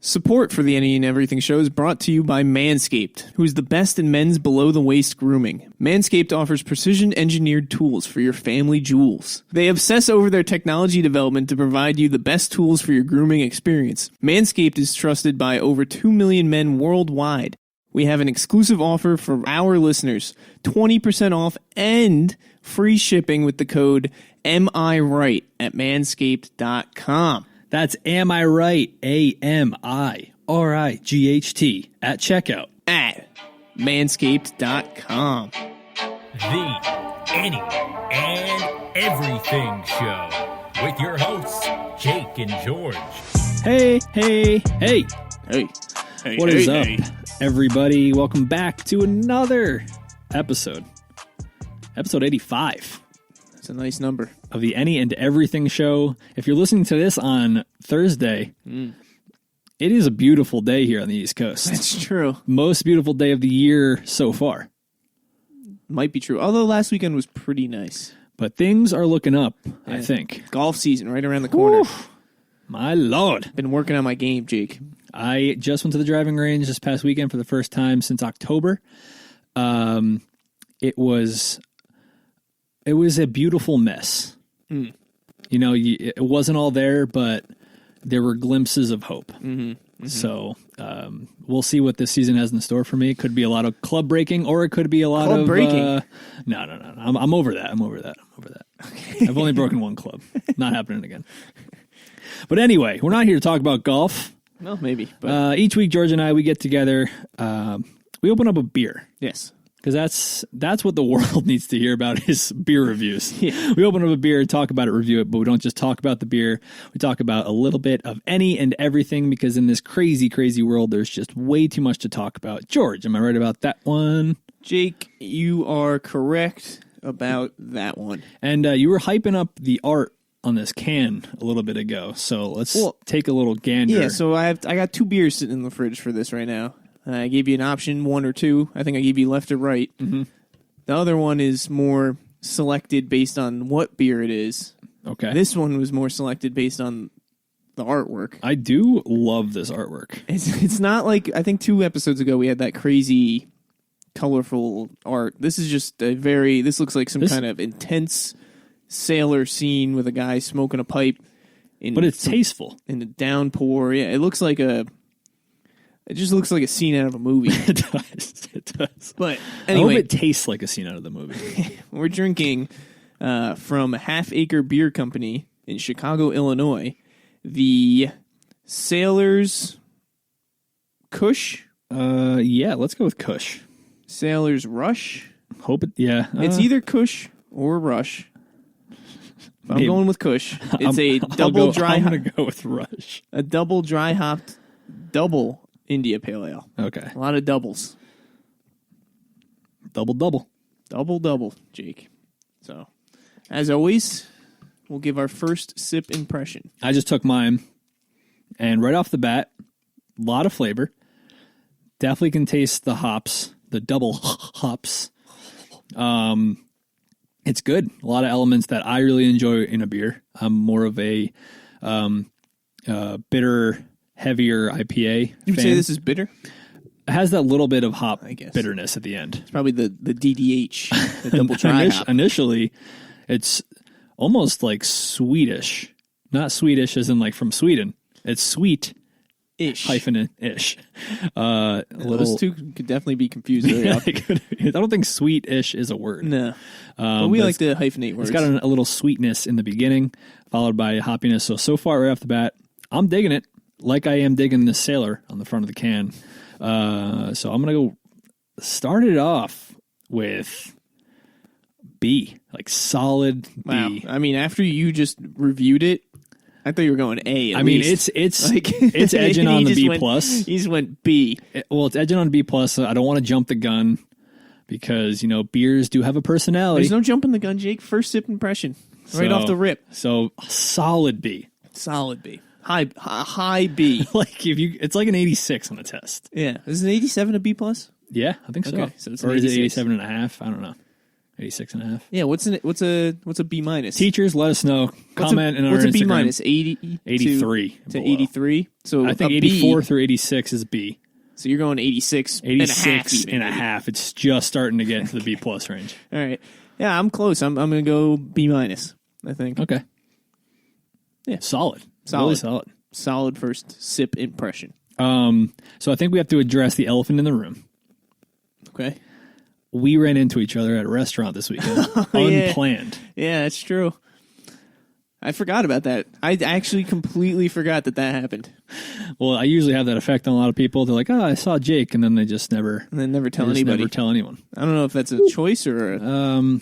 Support for the Any and Everything Show is brought to you by Manscaped, who's the best in men's below-the-waist grooming. Manscaped offers precision-engineered tools for your family jewels. They obsess over their technology development to provide you the best tools for your grooming experience. Manscaped is trusted by over 2 million men worldwide. We have an exclusive offer for our listeners, 20% off and free shipping with the code AMIRIGHT at manscaped.com. That's Am I Right, AMIRIGHT at checkout. At manscaped.com. The Any and Everything Show with your hosts, Jake and George. Hey. Hey. What is up, everybody? Welcome back to another episode. Episode 85. That's a nice number. Of the Any and Everything Show. If you're listening to this on Thursday, it is a beautiful day here on the East Coast. That's true. Most beautiful day of the year so far. Might be true. Although last weekend was pretty nice. But things are looking up, I think. Golf season right around the corner. Oof, my Lord. Been working on my game, Jake. I just went to the driving range this past weekend for the first time since October. It was a beautiful mess. You know, it wasn't all there, but there were glimpses of hope. So we'll see what this season has in store for me. It could be a lot of club breaking, or it could be a lot of breaking. No. I'm over that. I'm over that. Okay. I've only broken one club. Not happening again. But anyway, we're not here to talk about golf. Well, maybe. But Each week, George and I, we get together. We open up a beer. yes. Because that's what the world needs to hear about is beer reviews. Yeah. We open up a beer, talk about it, review it, but we don't just talk about the beer. We talk about a little bit of any and everything because in this crazy, crazy world, there's just way too much to talk about. George, am I right about that one? Jake, you are correct about that one. And you were hyping up the art on this can a little bit ago, so let's take a little gander. Yeah, so I got two beers sitting in the fridge for this right now. I gave you an option, one or two. I think I gave you left or right. Mm-hmm. The other one is more selected based on what beer it is. Okay. This one was more selected based on the artwork. I do love this artwork. It's not like, I think 2 episodes ago we had that crazy, colorful art. This is just this looks like some kind of intense sailor scene with a guy smoking a pipe. But it's tasteful. In the downpour. Yeah, it just looks like a scene out of a movie. It does. But anyway, I hope it tastes like a scene out of the movie. We're drinking from Half Acre Beer Company in Chicago, Illinois, the Sailor's Kush. Yeah, let's go with Kush. Sailor's Rush. It's It's either Kush or Rush. I'm going with Kush. It's I'm going to go with Rush. A double dry hopped double India Pale Ale. Okay. A lot of doubles. Double. Double, Jake. So, as always, we'll give our first sip impression. I just took mine, and right off the bat, a lot of flavor. Definitely can taste the hops, the double hops. It's good. A lot of elements that I really enjoy in a beer. I'm more of a bitter, heavier IPA. You would say this is bitter? It has that little bit of hop bitterness at the end. It's probably the DDH, the double dry hop. Initially, it's almost like Swedish. Not Swedish as in like from Sweden. It's sweet-ish. Hyphen-ish. Those two could definitely be confused very often. I don't think sweet-ish is a word. No. But we like to hyphenate words. It's got a little sweetness in the beginning, followed by hoppiness. So far right off the bat, I'm digging it. Like I am digging the sailor on the front of the can. So I'm going to go start it off with B, like solid B. Wow. I mean, after you just reviewed it, I thought you were going A. I mean, it's edging on the B plus. He just went B. It's edging on B plus. I don't want to jump the gun because, beers do have a personality. There's no jumping the gun, Jake. First sip impression. Right off the rip. So solid B. Solid B. High B. It's like an 86 on a test. Yeah. Is an 87 a B plus? Yeah, I think so. Okay, so it's or is it 87 and a half? I don't know. 86 and a half. Yeah, what's a B minus? Teachers, let us know. Comment in our what's a B Instagram. minus? 80 83 to 83. So I think a 84 B, through 86 is B. so you're going 86, 86 and a half. and a half. It's just starting to get into the B plus range. All right. Yeah, I'm close. I'm going to go B minus, I think. Okay. Yeah. Solid. Solid. Really solid. Solid first sip impression. So I think we have to address the elephant in the room. Okay. We ran into each other at a restaurant this weekend. Unplanned. Yeah, that's true. I forgot about that. I actually completely forgot that happened. Well, I usually have that effect on a lot of people. They're like, "Oh, I saw Jake," and then they just never And then never tell anybody. Never tell anyone. I don't know if that's a choice or a...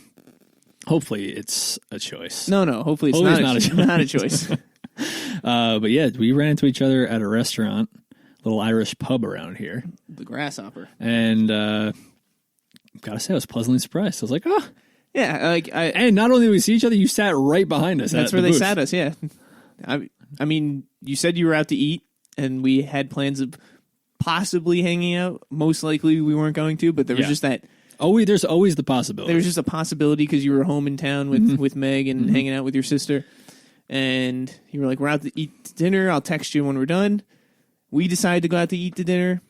Hopefully, it's a choice. No. Hopefully it's not a choice. Not a choice. But yeah, we ran into each other at a restaurant, little Irish pub around here. The Grasshopper. And gotta say, I was pleasantly surprised. I was like, "Oh." Yeah, And not only did we see each other, you sat right behind us. That's where they sat us, yeah. I mean, you said you were out to eat, and we had plans of possibly hanging out. Most likely we weren't going to, but there was just that... There's always the possibility. There was just a possibility because you were home in town with Meg and hanging out with your sister. And you were like, we're out to eat dinner. I'll text you when we're done. We decided to go out to eat the dinner.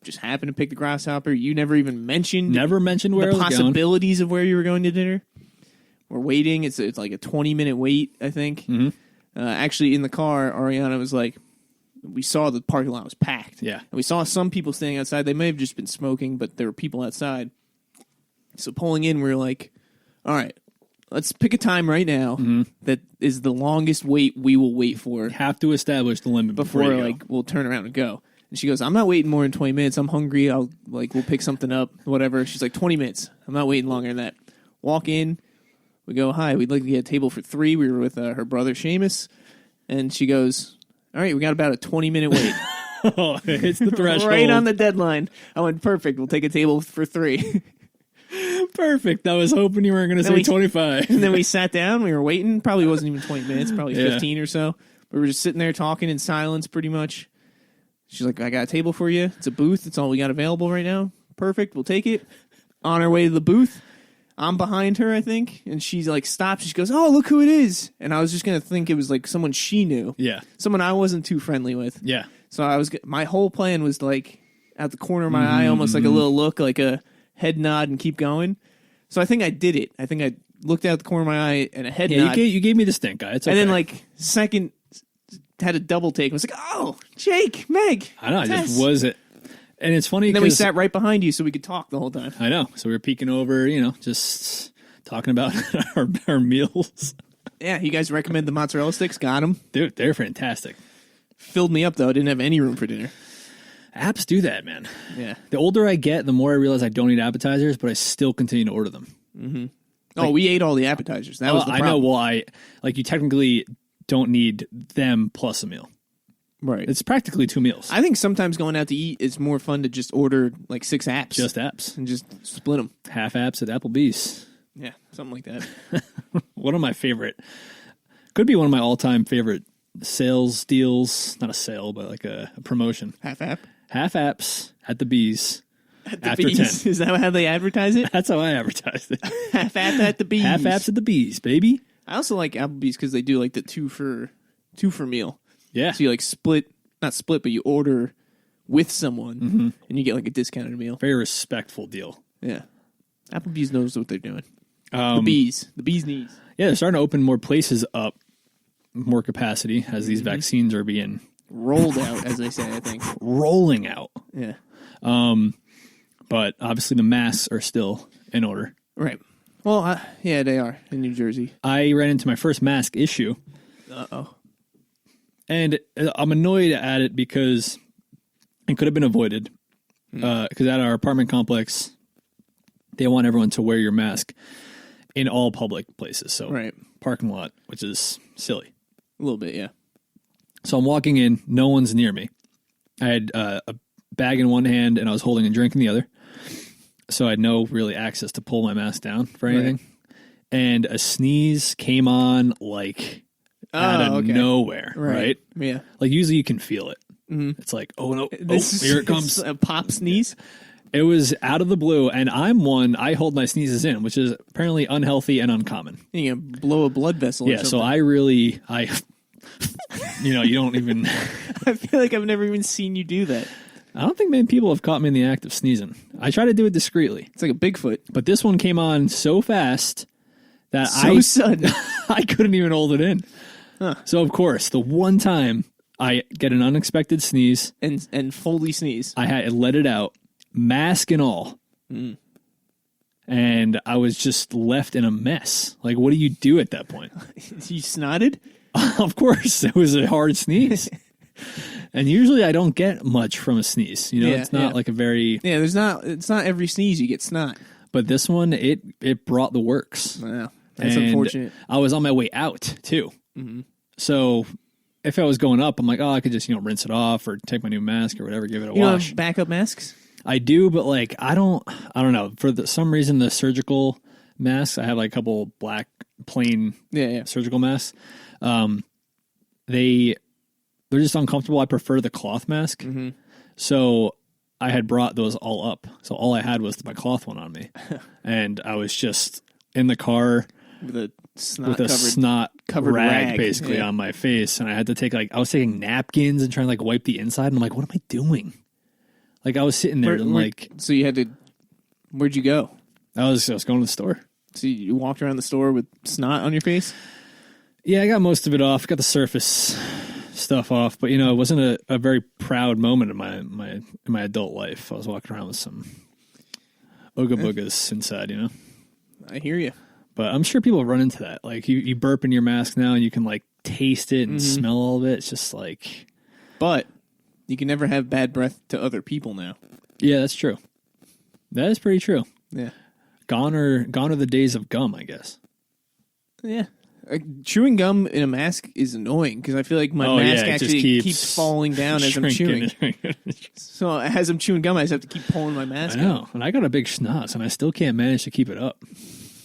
Just happened to pick the Grasshopper. You never even mentioned... Never mentioned where I was going. The possibilities of where you were going to dinner. We're waiting. It's like a 20-minute wait, I think. Mm-hmm. Actually, in the car, Ariana was like, we saw the parking lot was packed. Yeah. And we saw some people standing outside. They may have just been smoking, but there were people outside. So pulling in, we were like, all right, let's pick a time right now that is the longest wait we will wait for. Have to establish the limit before you go. We'll turn around and go. And she goes, I'm not waiting more than 20 minutes. I'm hungry. We'll pick something up, whatever. She's like, 20 minutes. I'm not waiting longer than that. Walk in. We go, hi, we'd like to get a table for 3. We were with her brother, Seamus. And she goes, all right, we got about a 20-minute wait. Oh, it's the threshold. Right on the deadline. I went, perfect. We'll take a table for 3. Perfect. I was hoping you weren't going to say 25. And then we sat down. We were waiting. Probably wasn't even 20 minutes. Probably 15 or so. We were just sitting there talking in silence pretty much. She's like, I got a table for you. It's a booth. It's all we got available right now. Perfect. We'll take it. On our way to the booth, I'm behind her, I think. And she's like, stops. She goes, oh, look who it is. And I was just going to think it was like someone she knew. Yeah. Someone I wasn't too friendly with. Yeah. So my whole plan was like at the corner of my eye, almost like a little look, like a head nod and keep going. So I think I did it. I think I looked out the corner of my eye and a head nod. You gave me the stink eye. It's okay. And then second had a double take. I was like, oh, Jake, Meg. I know. I just was it. And it's funny. And then we sat right behind you so we could talk the whole time. I know. So we were peeking over, just talking about our meals. Yeah, you guys recommend the mozzarella sticks? Got them. Dude, they're fantastic. Filled me up, though. I didn't have any room for dinner. Apps do that, man. Yeah. The older I get, the more I realize I don't eat appetizers, but I still continue to order them. Mm-hmm. We ate all the appetizers. That was the problem. I know why. You technically don't need them plus a meal. Right. It's practically 2 meals. I think sometimes going out to eat is more fun to just order 6 apps. Just apps. And just split them. Half apps at Applebee's. Yeah, something like that. One of my favorite, could be one of my all-time favorite sales deals. Not a sale, but a promotion. Half app? Half apps at the Bees. At the after Bees. 10. Is that how they advertise it? That's how I advertise it. Half app at the Bees. Half apps at the Bees, baby. I also like Applebee's because they do the two for meal. Yeah. So you not split, but you order with someone and you get a discounted meal. Very respectful deal. Yeah. Applebee's knows what they're doing. The bees knees. Yeah, they're starting to open more places up, more capacity as these vaccines are being rolled out, as they say, I think. Rolling out. Yeah. But obviously the masks are still in order. Right. Well, yeah, they are in New Jersey. I ran into my first mask issue. Uh-oh. And I'm annoyed at it because it could have been avoided. Because at our apartment complex, they want everyone to wear your mask in all public places. So parking lot, which is silly. A little bit, yeah. So I'm walking in. No one's near me. I had a bag in one hand and I was holding a drink in the other. So I had no really access to pull my mask down for anything. Right. And a sneeze came on out of nowhere, right? Yeah. Usually you can feel it. Mm-hmm. It's like, oh no, here it comes. A pop sneeze? It was out of the blue, and I hold my sneezes in, which is apparently unhealthy and uncommon. You can blow a blood vessel or Yeah, something. so you don't even... I feel like I've never even seen you do that. I don't think many people have caught me in the act of sneezing. I try to do it discreetly. It's like a Bigfoot. But this one came on so fast that Sudden. I couldn't even hold it in. Huh. So, of course, the one time I get an unexpected sneeze... And fully sneeze. I had let it out, mask and all. And I was just left in a mess. Like, what do you do at that point? You snotted? Of course, it was a hard sneeze. And usually I don't get much from a sneeze. You know, it's not like a very... Yeah, it's not every sneeze you get snot. But this one, it brought the works. Wow. That's and unfortunate. I was on my way out, too. So if I was going up, I'm like, I could just, rinse it off or take my new mask or whatever, give it a You wash. have backup masks? I do, but like, I don't know. For some reason, the surgical masks, I have like a couple black, plain surgical masks. They're just uncomfortable. I prefer the cloth mask. So I had brought those all up. So all I had was my cloth one on me. And I was just in the car With a snot covered rag rag basically on my face. And I had to take I was taking napkins and trying to wipe the inside. And I'm like, what am I doing? Like I was sitting there So you had to, where'd you go? I was going to the store. So you walked around the store with snot on your face? Yeah, I got most of it off. Got the surface stuff off, but it wasn't a very proud moment in my adult life. I was walking around with some ooga boogas inside, I hear you. But I'm sure people run into that. Like you burp in your mask now, and you can like taste it and smell all of it. It's just like, but you can never have bad breath to other people now. Yeah, that's true. That is pretty true. Yeah, gone are the days of gum, I guess. Yeah. Chewing gum in a mask is annoying because I feel like my mask actually keeps falling down as I'm chewing. So as I'm chewing gum, I just have to keep pulling my mask I know. And I got a big schnoz, and I still can't manage to keep it up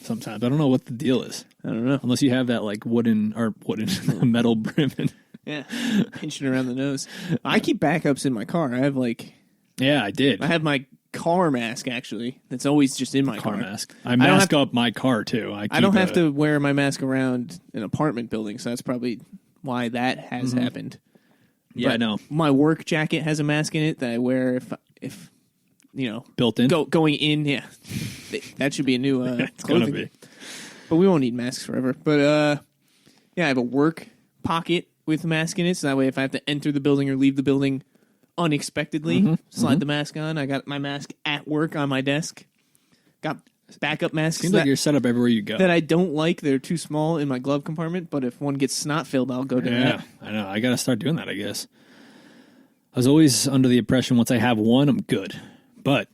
sometimes. I don't know what the deal is. I don't know. Unless you have that like wooden metal brim. Yeah, pinching around the nose. I keep backups in my car. I have Yeah, I did. I have my car mask, actually. That's always just in my car. Mask. I mask up my car, too. I don't have to wear my mask around an apartment building, so that's probably why that has happened. Yeah, I know. My work jacket has a mask in it that I wear if built in? Going in, yeah. That should be a new it's going to be. But we won't need masks forever. But, I have a work pocket with a mask in it, so that way if I have to enter the building or leave the building unexpectedly, slide the mask on. I got my mask at work on my desk. Got backup masks. Seems like you're set up everywhere you go. That I don't like. They're too small in my glove compartment, but if one gets snot filled, I'll go to that. Yeah, I know. I got to start doing that, I guess. I was always under the impression once I have one, I'm good. But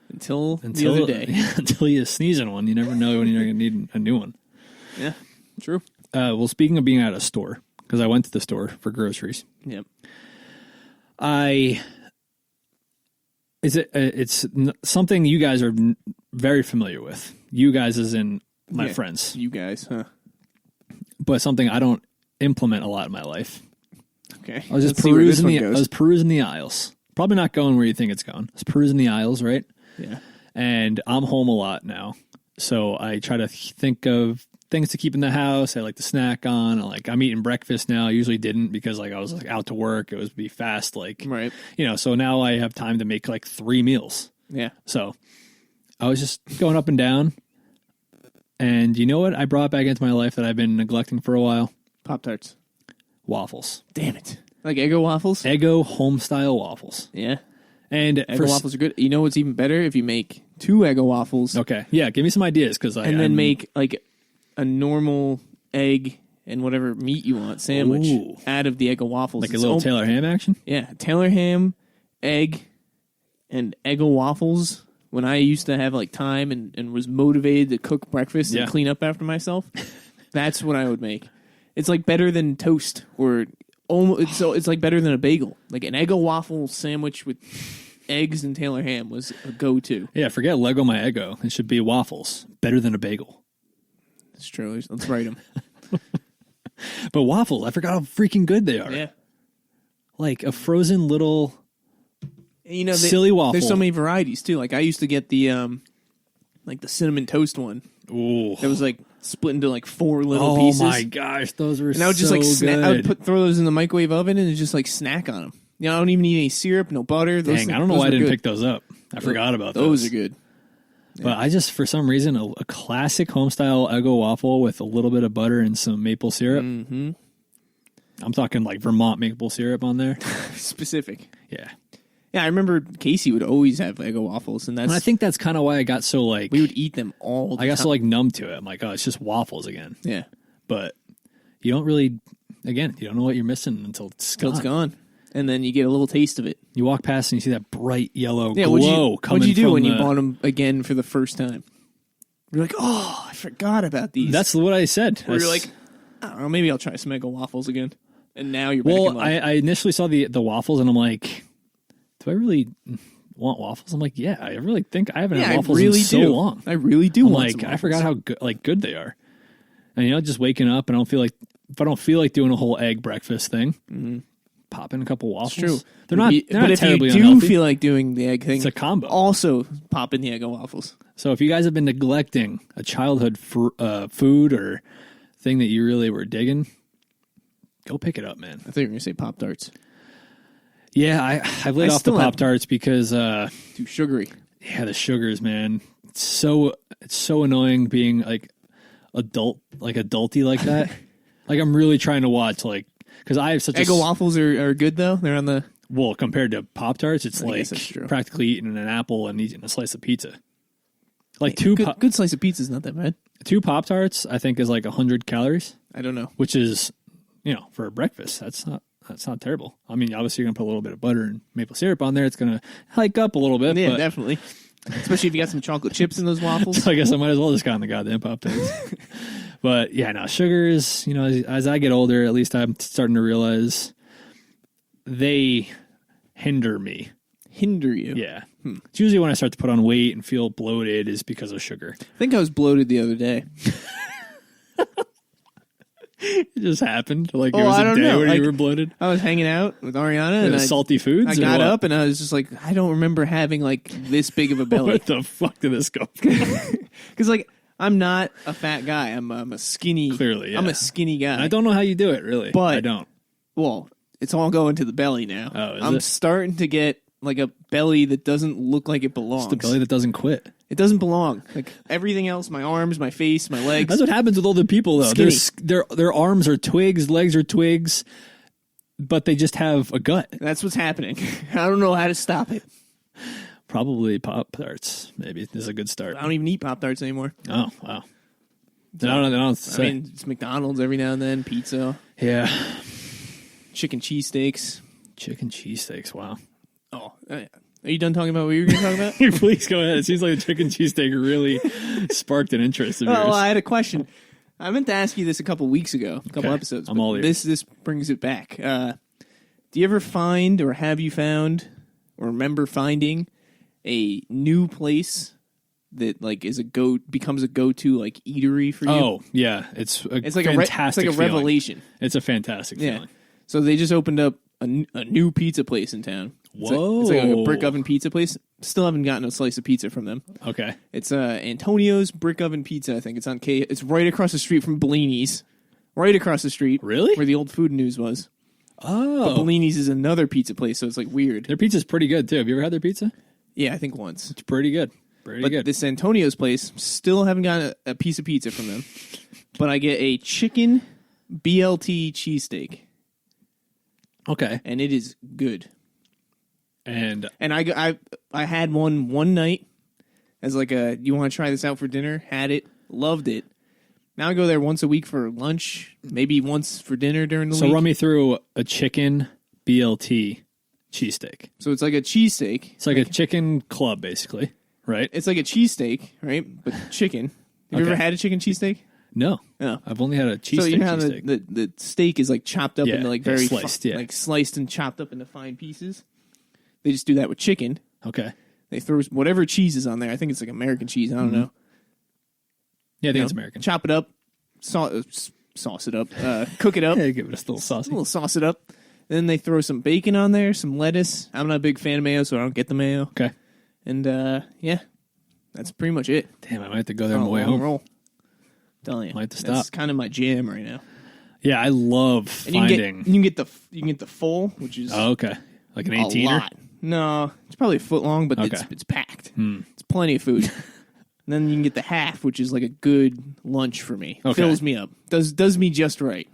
until the other day. Until you sneeze in one, you never know when you're going to need a new one. Yeah, true. Well, speaking of being at a store, because I went to the store for groceries. Yep. It's something you guys are very familiar with. You guys as in my friends. You guys, huh? But something I don't implement a lot in my life. Okay. I was just perusing the aisles. Probably not going where you think it's going. I was perusing the aisles, right? Yeah. And I'm home a lot now. So I try to think of things to keep in the house. I like to snack on. I'm eating breakfast now. I usually didn't because I was out to work. It was be fast, right. So now I have time to make 3 meals. Yeah. So I was just going up and down. And you know what I brought back into my life that I've been neglecting for a while? Pop-Tarts. Waffles. Damn it. Like Eggo waffles? Eggo home-style waffles. Yeah. And Eggo waffles are good. You know what's even better? If you make 2 Eggo waffles. Okay. Yeah, give me some ideas. Then make a normal egg and whatever meat you want sandwich out of the Eggo waffles. Like a little Taylor ham action? Yeah. Taylor ham, egg, and Eggo waffles. When I used to have time and was motivated to cook breakfast and clean up after myself, that's what I would make. It's better than toast or almost. It's better than a bagel. Like an Eggo waffle sandwich with eggs and Taylor ham was a go-to. Yeah, forget Lego my Eggo. It should be waffles. Better than a bagel. It's true. Let's write them. But waffles, I forgot how freaking good they are. Yeah. Like a frozen little You know, silly waffle. There's so many varieties too. Like I used to get the like the cinnamon toast one. Ooh. That was like split into like 4 little pieces. Oh my gosh, those were and I would just so like good. I would throw those in the microwave oven and just like snack on them. You know, I don't even need any syrup, no butter. Those, Dang, I don't know why I didn't pick those up. I forgot about those. Those are good. But I just, for some reason, a classic home-style Eggo waffle with a little bit of butter and some maple syrup. Mm-hmm. I'm talking like Vermont maple syrup on there. Specific. Yeah. Yeah, I remember Casey would always have Eggo waffles, and I think that's kind of why I got so like... We would eat them all the time. I got so like numb to it. I'm like, oh, it's just waffles again. Yeah. But you don't really... Again, you don't know what you're missing until it's gone. Until it's gone. And then you get a little taste of it. You walk past and you see that bright yellow glow coming from What'd you do when you bought them again for the first time? You're like, oh, I forgot about these. That's what I said. You're like, I don't know, maybe I'll try some Eggo waffles again. And now you're back in life. I initially saw the waffles and I'm like, do I really want waffles? I'm like, yeah, I really think I haven't had waffles in so long. I really do I'm want like, some I forgot how good they are. And you know, just waking up and if I don't feel like doing a whole egg breakfast thing, pop in a couple waffles. It's true. They're not But if terribly you do unhealthy. feel like doing the egg thing, It's a combo. Also pop in the Eggo waffles. So if you guys have been neglecting a childhood food or thing that you really were digging, go pick it up, man. I thought you were going to say Pop-Tarts. Yeah, I've laid off the Pop-Tarts because... too sugary. Yeah, the sugars, man. It's so annoying being like adulty like that. Like I'm really trying to watch because I have such Eggo waffles are good though. They're on the compared to Pop-Tarts, it's I guess that's true. practically eating an apple and eating a slice of pizza. Like good slice of pizza is not that bad. 2 Pop-Tarts I think is like 100 calories. I don't know. Which is, for a breakfast, that's not terrible. I mean, obviously you're going to put a little bit of butter and maple syrup on there. It's going to hike up a little bit. Yeah, but definitely. Especially if you got some chocolate chips in those waffles. So I guess I might as well just go on the goddamn Pop-Tarts. But yeah, no, sugars, as I get older, at least I'm starting to realize they hinder me. Hinder you? Yeah. It's usually when I start to put on weight and feel bloated is because of sugar. I think I was bloated the other day. It just happened. Like it I was a don't day know. where Like, you were bloodted. I was hanging out with Ariana and salty foods. I got up and I was just like, I don't remember having like this big of a belly. What the fuck did this go from? Because like I'm not a fat guy. I'm a skinny. Clearly, yeah. I'm a skinny guy. And I don't know how you do it, really. But I don't. Well, it's all going to the belly now. Oh, is I'm it? starting to get like a belly that doesn't look like it belongs. It's the belly that doesn't quit. It doesn't belong. Like everything else, my arms, my face, my legs. That's what happens with older people, though. Skinny. Their arms are twigs, legs are twigs, but they just have a gut. That's what's happening. I don't know how to stop it. Probably Pop-Tarts, maybe, is a good start. I don't even eat Pop-Tarts anymore. Oh, wow. I don't say. I mean, it's McDonald's every now and then, pizza, Yeah. chicken cheesesteaks. Chicken cheesesteaks, wow. Oh, are you done talking about what you were going to talk about? Please go ahead. It seems like the chicken cheesesteak really sparked an interest of yours. Well, I had a question. I meant to ask you this a couple weeks ago, a couple episodes. I'm all ears. This brings it back. Do you ever find, or have you found, or remember finding a new place that like becomes a go-to like eatery for you? Oh, yeah. It's like fantastic it's like a revelation. It's a fantastic feeling. So they just opened up a new pizza place in town. Whoa. It's like a brick oven pizza place. Still haven't gotten a slice of pizza from them. Okay. It's Antonio's Brick Oven Pizza, I think. It's on K. It's right across the street from Bellini's. Right across the street. Really? Where the old Food News was. Oh. But Bellini's is another pizza place, so it's like weird. Their pizza's pretty good, too. Have you ever had their pizza? Yeah, I think once. It's pretty good. Pretty good. This Antonio's place, still haven't gotten a piece of pizza from them. But I get a chicken BLT cheesesteak. Okay. And it is good. And I had one night as like you want to try this out for dinner? Had it, loved it. Now I go there once a week for lunch, maybe once for dinner during the week. So run me through a chicken BLT cheesesteak. So it's like a cheesesteak. It's like a chicken club, basically, right? It's like a cheesesteak, right? But chicken. Have you ever had a chicken cheesesteak? No. No. I've only had a cheesesteak. So you know how cheesesteak. the steak is like chopped up into like very sliced, like sliced and chopped up into fine pieces. They just do that with chicken. Okay. They throw whatever cheese is on there. I think it's like American cheese. I don't know. Yeah, I think it's American. Chop it up, sauce it up, cook it up. Yeah, give it a little saucy. A little sauce it up. Then they throw some bacon on there, some lettuce. I'm not a big fan of mayo, so I don't get the mayo. Okay. And, yeah, that's pretty much it. Damn, I might have to go there on the way home. Roll. Telling you. Might have to stop. That's kind of my jam right now. Yeah, I love finding. You can get the full, which is okay. Like an 18er? a lot. No, it's probably a foot long, but Okay. it's packed. It's plenty of food. And then you can get the half, which is like a good lunch for me. Okay. Fills me up. Does me just right.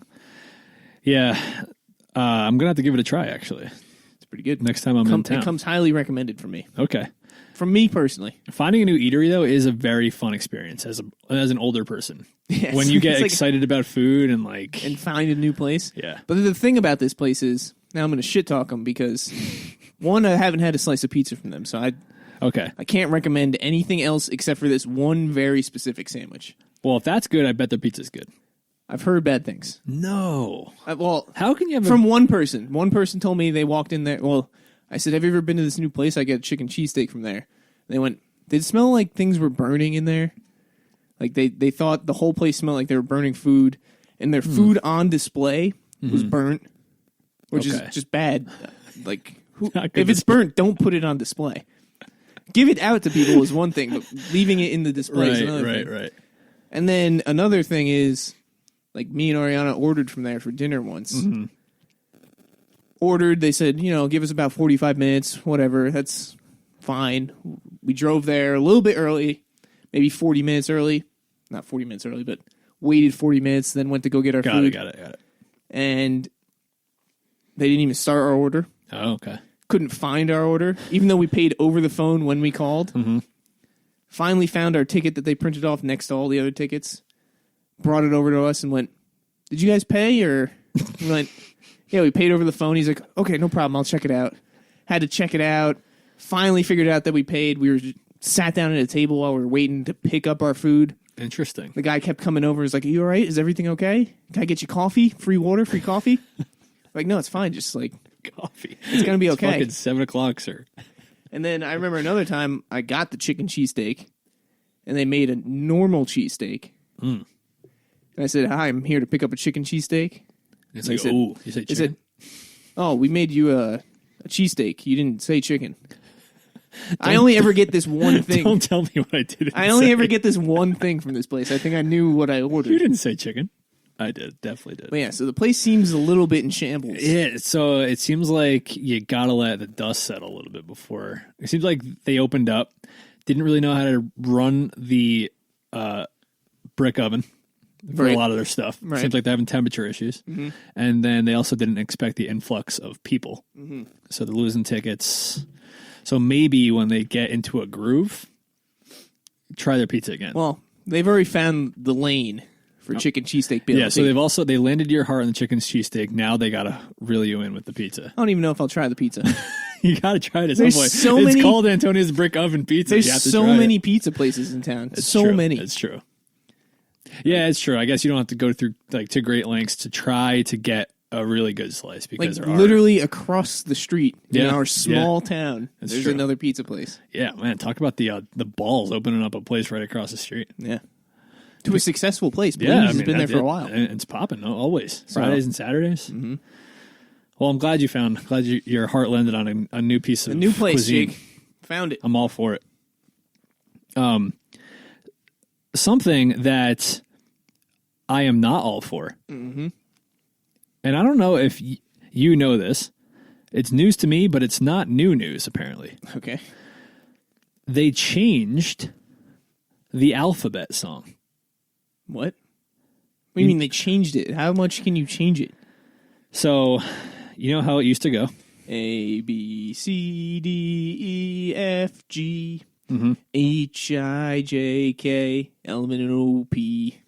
Yeah. I'm going to have to give it a try, actually. It's pretty good. Next time I'm in town. It comes highly recommended for me. Okay. From me personally. Finding a new eatery, though, is a very fun experience as an older person. Yes. When you get It's like- excited about food and like... And find a new place. Yeah. But the thing about this place is, now I'm going to shit talk them because, one, I haven't had a slice of pizza from them, so I can't recommend anything else except for this one very specific sandwich. Well, if that's good, I bet their pizza's good. I've heard bad things. No. Well, How can you have from one person. One person told me they walked in there. Well, I said, have you ever been to this new place? I get a chicken cheesesteak from there. And they went, did it smell like things were burning in there? Like they thought the whole place smelled like they were burning food. And their food on display was burnt, which is just bad. Like, if it's burnt, don't put it on display. Give it out to people is one thing, but leaving it in the display is another thing. Right. And then another thing is, like, me and Ariana ordered from there for dinner once. Ordered, they said, give us about 45 minutes, whatever, that's fine. We drove there a little bit early, maybe 40 minutes early. Not 40 minutes early, but waited 40 minutes, then went to go get our food. Got it. And they didn't even start our order. Oh, okay. Couldn't find our order, even though we paid over the phone when we called. Finally found our ticket that they printed off next to all the other tickets. Brought it over to us and went, did you guys pay? Or we went, yeah, we paid over the phone. He's like, okay, no problem. I'll check it out. Had to check it out. Finally figured out that we paid. We were sat down at a table while we were waiting to pick up our food. Interesting. The guy kept coming over. He's like, are you all right? Is everything okay? Can I get you coffee? Free water? Free coffee? Like, no, it's fine. Just like, Coffee. it's going to be okay. It's fucking 7:00, sir. And then I remember another time I got the chicken cheesesteak, and they made a normal cheesesteak. And I said, hi, I'm here to pick up a chicken cheesesteak. It's like, you say chicken? They said, oh, we made you a cheesesteak. You didn't say chicken. I only ever get this one thing. Don't tell me what I did. I only ever get this one thing from this place. I think I knew what I ordered. You didn't say chicken. I did. Definitely did. But yeah, so the place seems a little bit in shambles. Yeah, so it seems like you gotta let the dust settle a little bit before. It seems like they opened up, didn't really know how to run the brick oven for a lot of their stuff. Right. Seems like they're having temperature issues. And then they also didn't expect the influx of people. So they're losing tickets. So maybe when they get into a groove, try their pizza again. Well, they've already found the lane for chicken cheesesteak. Yeah, so they landed your heart on the chicken cheesesteak. Now they gotta reel you in with the pizza. I don't even know if I'll try the pizza. You gotta try it at some There's point. so It's many- called Antonia's Brick Oven Pizza. You have There's to so try many it. pizza places in town. It's so true. many. It's true. Yeah, it's true. I guess you don't have to go through to great lengths to try to get a really good slice because Like there are. literally across the street in Yeah, our small yeah. town, That's there's true. another pizza place. Yeah, man, talk about the balls opening up a place right across the street. Yeah. To a successful place. Yeah, Blues has been there for a while. And it's popping always. Fridays and Saturdays. Mm-hmm. Well, I'm glad your heart landed on a new piece of A new place, cuisine. Jake. Found it. I'm all for it. Something that I am not all for. Mm-hmm. And I don't know if you know this. It's news to me, but it's not new news, apparently. Okay. They changed the alphabet song. What? What do you mean they changed it? How much can you change it? So, you know how it used to go? A, B, C, D, E, F, G, H, I, J, K, L, M, N, O, P,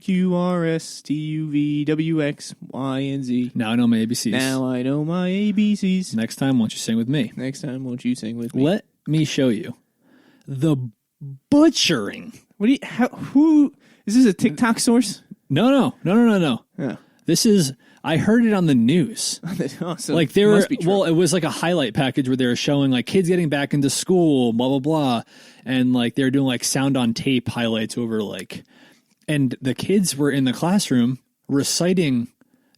Q, R, S, T, U, V, W, X, Y, and Z. Now I know my ABCs. Now I know my ABCs. Next time, won't you sing with me? Next time, won't you sing with me? Let me show you the butchering. What do you? Who? Is this a TikTok source? No. Yeah. This is. I heard it on the news. Oh, so Like it must be true. well, it was like a highlight package where they were showing like kids getting back into school, blah blah blah, and like they were doing like sound on tape highlights over like, and the kids were in the classroom reciting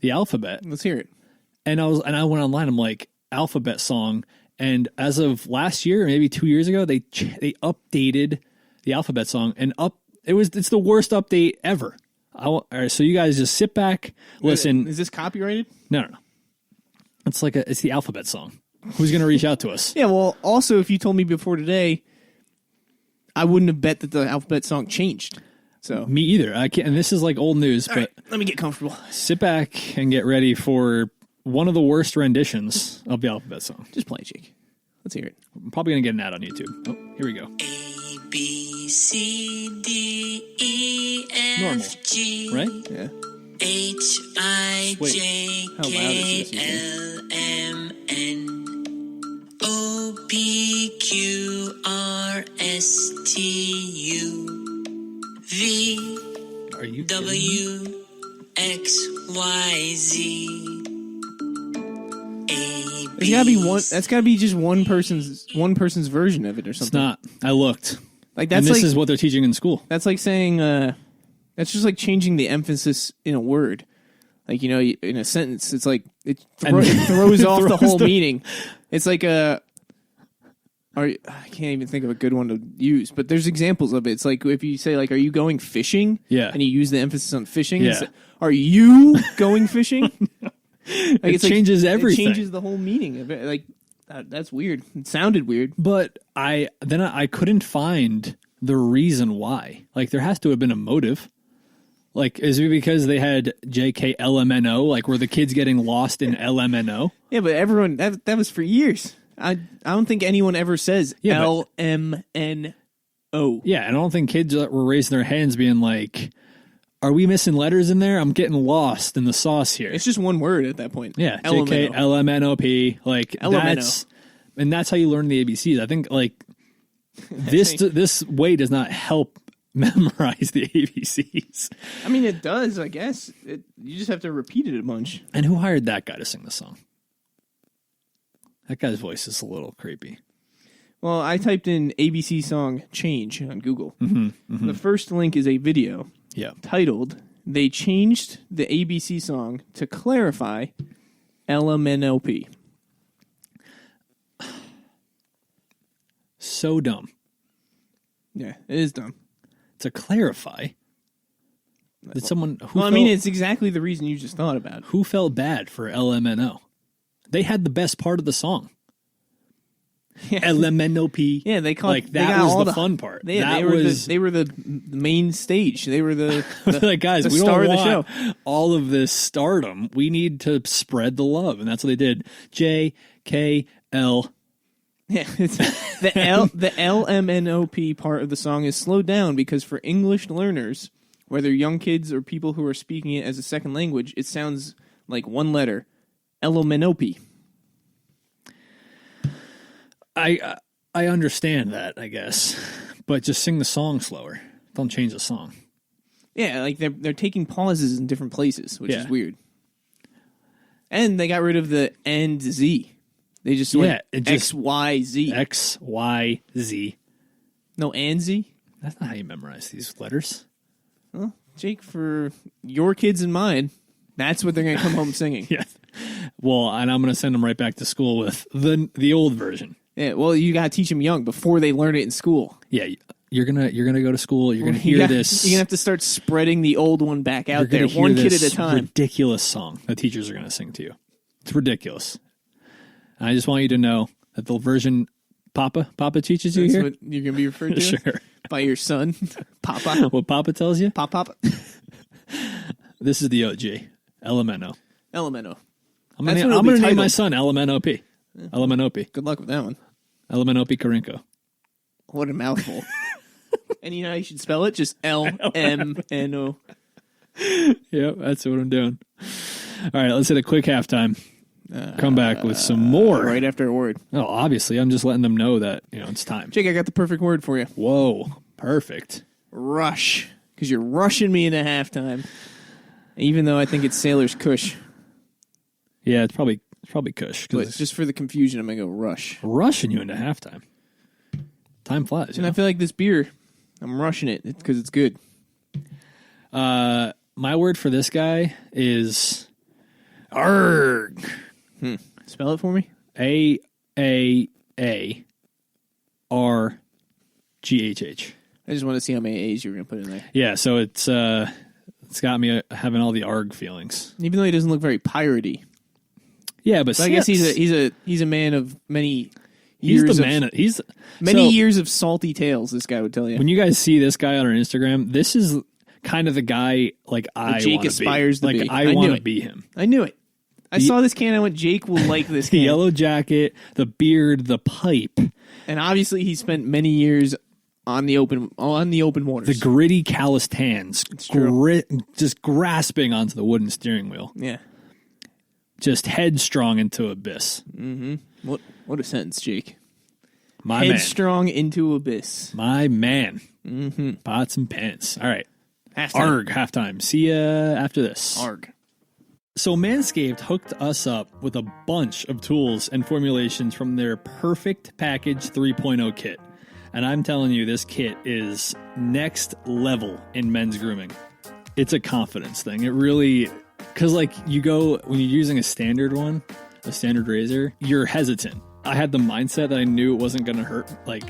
the alphabet, Let's hear it. And I went online. I'm like, alphabet song. And as of last year, maybe 2 years ago, they updated the alphabet song, and it's the worst update ever. All right, so you guys just sit back, listen. Is this copyrighted? No. It's the alphabet song. Who's going to reach out to us? Yeah, well, also, if you told me before today, I wouldn't have bet that the alphabet song changed. So Me either. I can't, and this is like old news, all but right, let me get comfortable. sit back and get ready for one of the worst renditions of the alphabet song. Just play, Jake. Let's hear it. I'm probably going to get an ad on YouTube. Oh, here we go. A, B, C, D, E, Normal, F, G, right? Yeah. H, I, Wait, J, how loud K, is this, L, M, N, O, P, Q, R, S, T, U, V, Are you kidding me? W, X, Y, Z. A, There's gotta be one. That's gotta be just one person's version of it or It's something. not. I looked. Like that's And this like is what they're teaching in school. that's like saying that's just like changing the emphasis in a word. Like in a sentence, it's like it throws off the whole meaning. It's like I can't even think of a good one to use, but there's examples of it. It's like if you say like, "Are you going fishing?" Yeah. and you use the emphasis on fishing. Yeah. It's, are you going fishing? Like, It changes everything. It changes the whole meaning of it. Like that's weird. It sounded weird. But I couldn't find the reason why. Like there has to have been a motive. Like is it because they had JKLMNO? Like were the kids getting lost in LMNO? Yeah, but everyone that was for years. I don't think anyone ever says LMNO. Yeah, and I don't think kids were raising their hands being like, "Are we missing letters in there? I'm getting lost in the sauce here." It's just one word at that point. Yeah, LMNO. JKLMNOP. Like LMNO. that's how you learn the ABCs. I think like this way does not help memorize the ABCs. I mean, it does. I guess you just have to repeat it a bunch. And who hired that guy to sing the song? That guy's voice is a little creepy. Well, I typed in ABC song change on Google. The first link is a video Yeah. titled "They Changed the ABC song to Clarify LMNOP." So dumb. Yeah, it is dumb. To clarify, that someone who Well, I mean, it's exactly the reason you just thought about. who felt bad for LMNO? They had the best part of the song. Yeah. LMNOP. Yeah, they called like they that got was all the fun part. They were the main stage. They were the like guys, the we star don't of the want show. all of this stardom. We need to spread the love, and that's what they did. JKL. Yeah, it's, the LMNOP part of the song is slowed down because for English learners, whether young kids or people who are speaking it as a second language, it sounds like one letter, LMNOP. I understand that, I guess, but just sing the song slower. Don't change the song. Yeah, like they're taking pauses in different places, which Yeah. is weird. And they got rid of the and Z. They just went X, Y, Z. X, Y, Z. No and Z? That's not how you memorize these letters. Well, Jake, for your kids and mine, that's what they're going to come home singing. Yeah. Well, and I'm going to send them right back to school with the old version. Yeah, well, you got to teach them young before they learn it in school. Yeah, you're gonna go to school. You're gonna hear this. You're gonna have to start spreading the old one back out there, one kid at a time. Ridiculous song that teachers are gonna sing to you. It's ridiculous. And I just want you to know that the version Papa teaches you That's here. what you're gonna be referred to Sure. by your son, Papa. What Papa tells you. Pop. This is the OG. LMNO. Elemental. I'm That's gonna what it'll be name my titled. son LMNOP. LMNOP. Good luck with that one. LMNOP Karinko. What a mouthful. And you know how you should spell it? Just LMNO. Yep, that's what I'm doing. All right, let's hit a quick halftime. Come back with some more. Right after a word. Oh, obviously, I'm just letting them know that it's time. Jake, I got the perfect word for you. Whoa, perfect. Rush. Because you're rushing me into halftime. Even though I think it's Sailor's Kush. Yeah, it's probably Kush. But just for the confusion, I'm going to go rush. Rushing you into halftime. Time flies. And I feel like this beer, I'm rushing it because it's good. My word for this guy is arg. Spell it for me. AAARGHH. I just want to see how many A's you're going to put in there. Yeah, so it's got me having all the ARG feelings. Even though he doesn't look very piratey. Yeah, but I guess he's a man of many he's years. Many years of salty tales. This guy would tell you. When you guys see this guy on our Instagram, this is kind of the guy like I Jake aspires to be. I want to be him. I knew it. I saw this can. I went, Jake will like this The can. yellow jacket, the beard, the pipe, and obviously he spent many years on the open waters. the gritty, calloused hands, just grasping onto the wooden steering wheel, Yeah. just headstrong into abyss. What a sentence, Jake. My Headstrong into abyss. man, my man. Pots and pans. All right, Halftime. ARG halftime. See ya after this. Arg. So Manscaped hooked us up with a bunch of tools and formulations from their Perfect Package 3.0 kit. And I'm telling you, this kit is next level in men's grooming. It's a confidence thing. It really, because like when you're using a standard razor, you're hesitant. I had the mindset that I knew it wasn't going to hurt. Like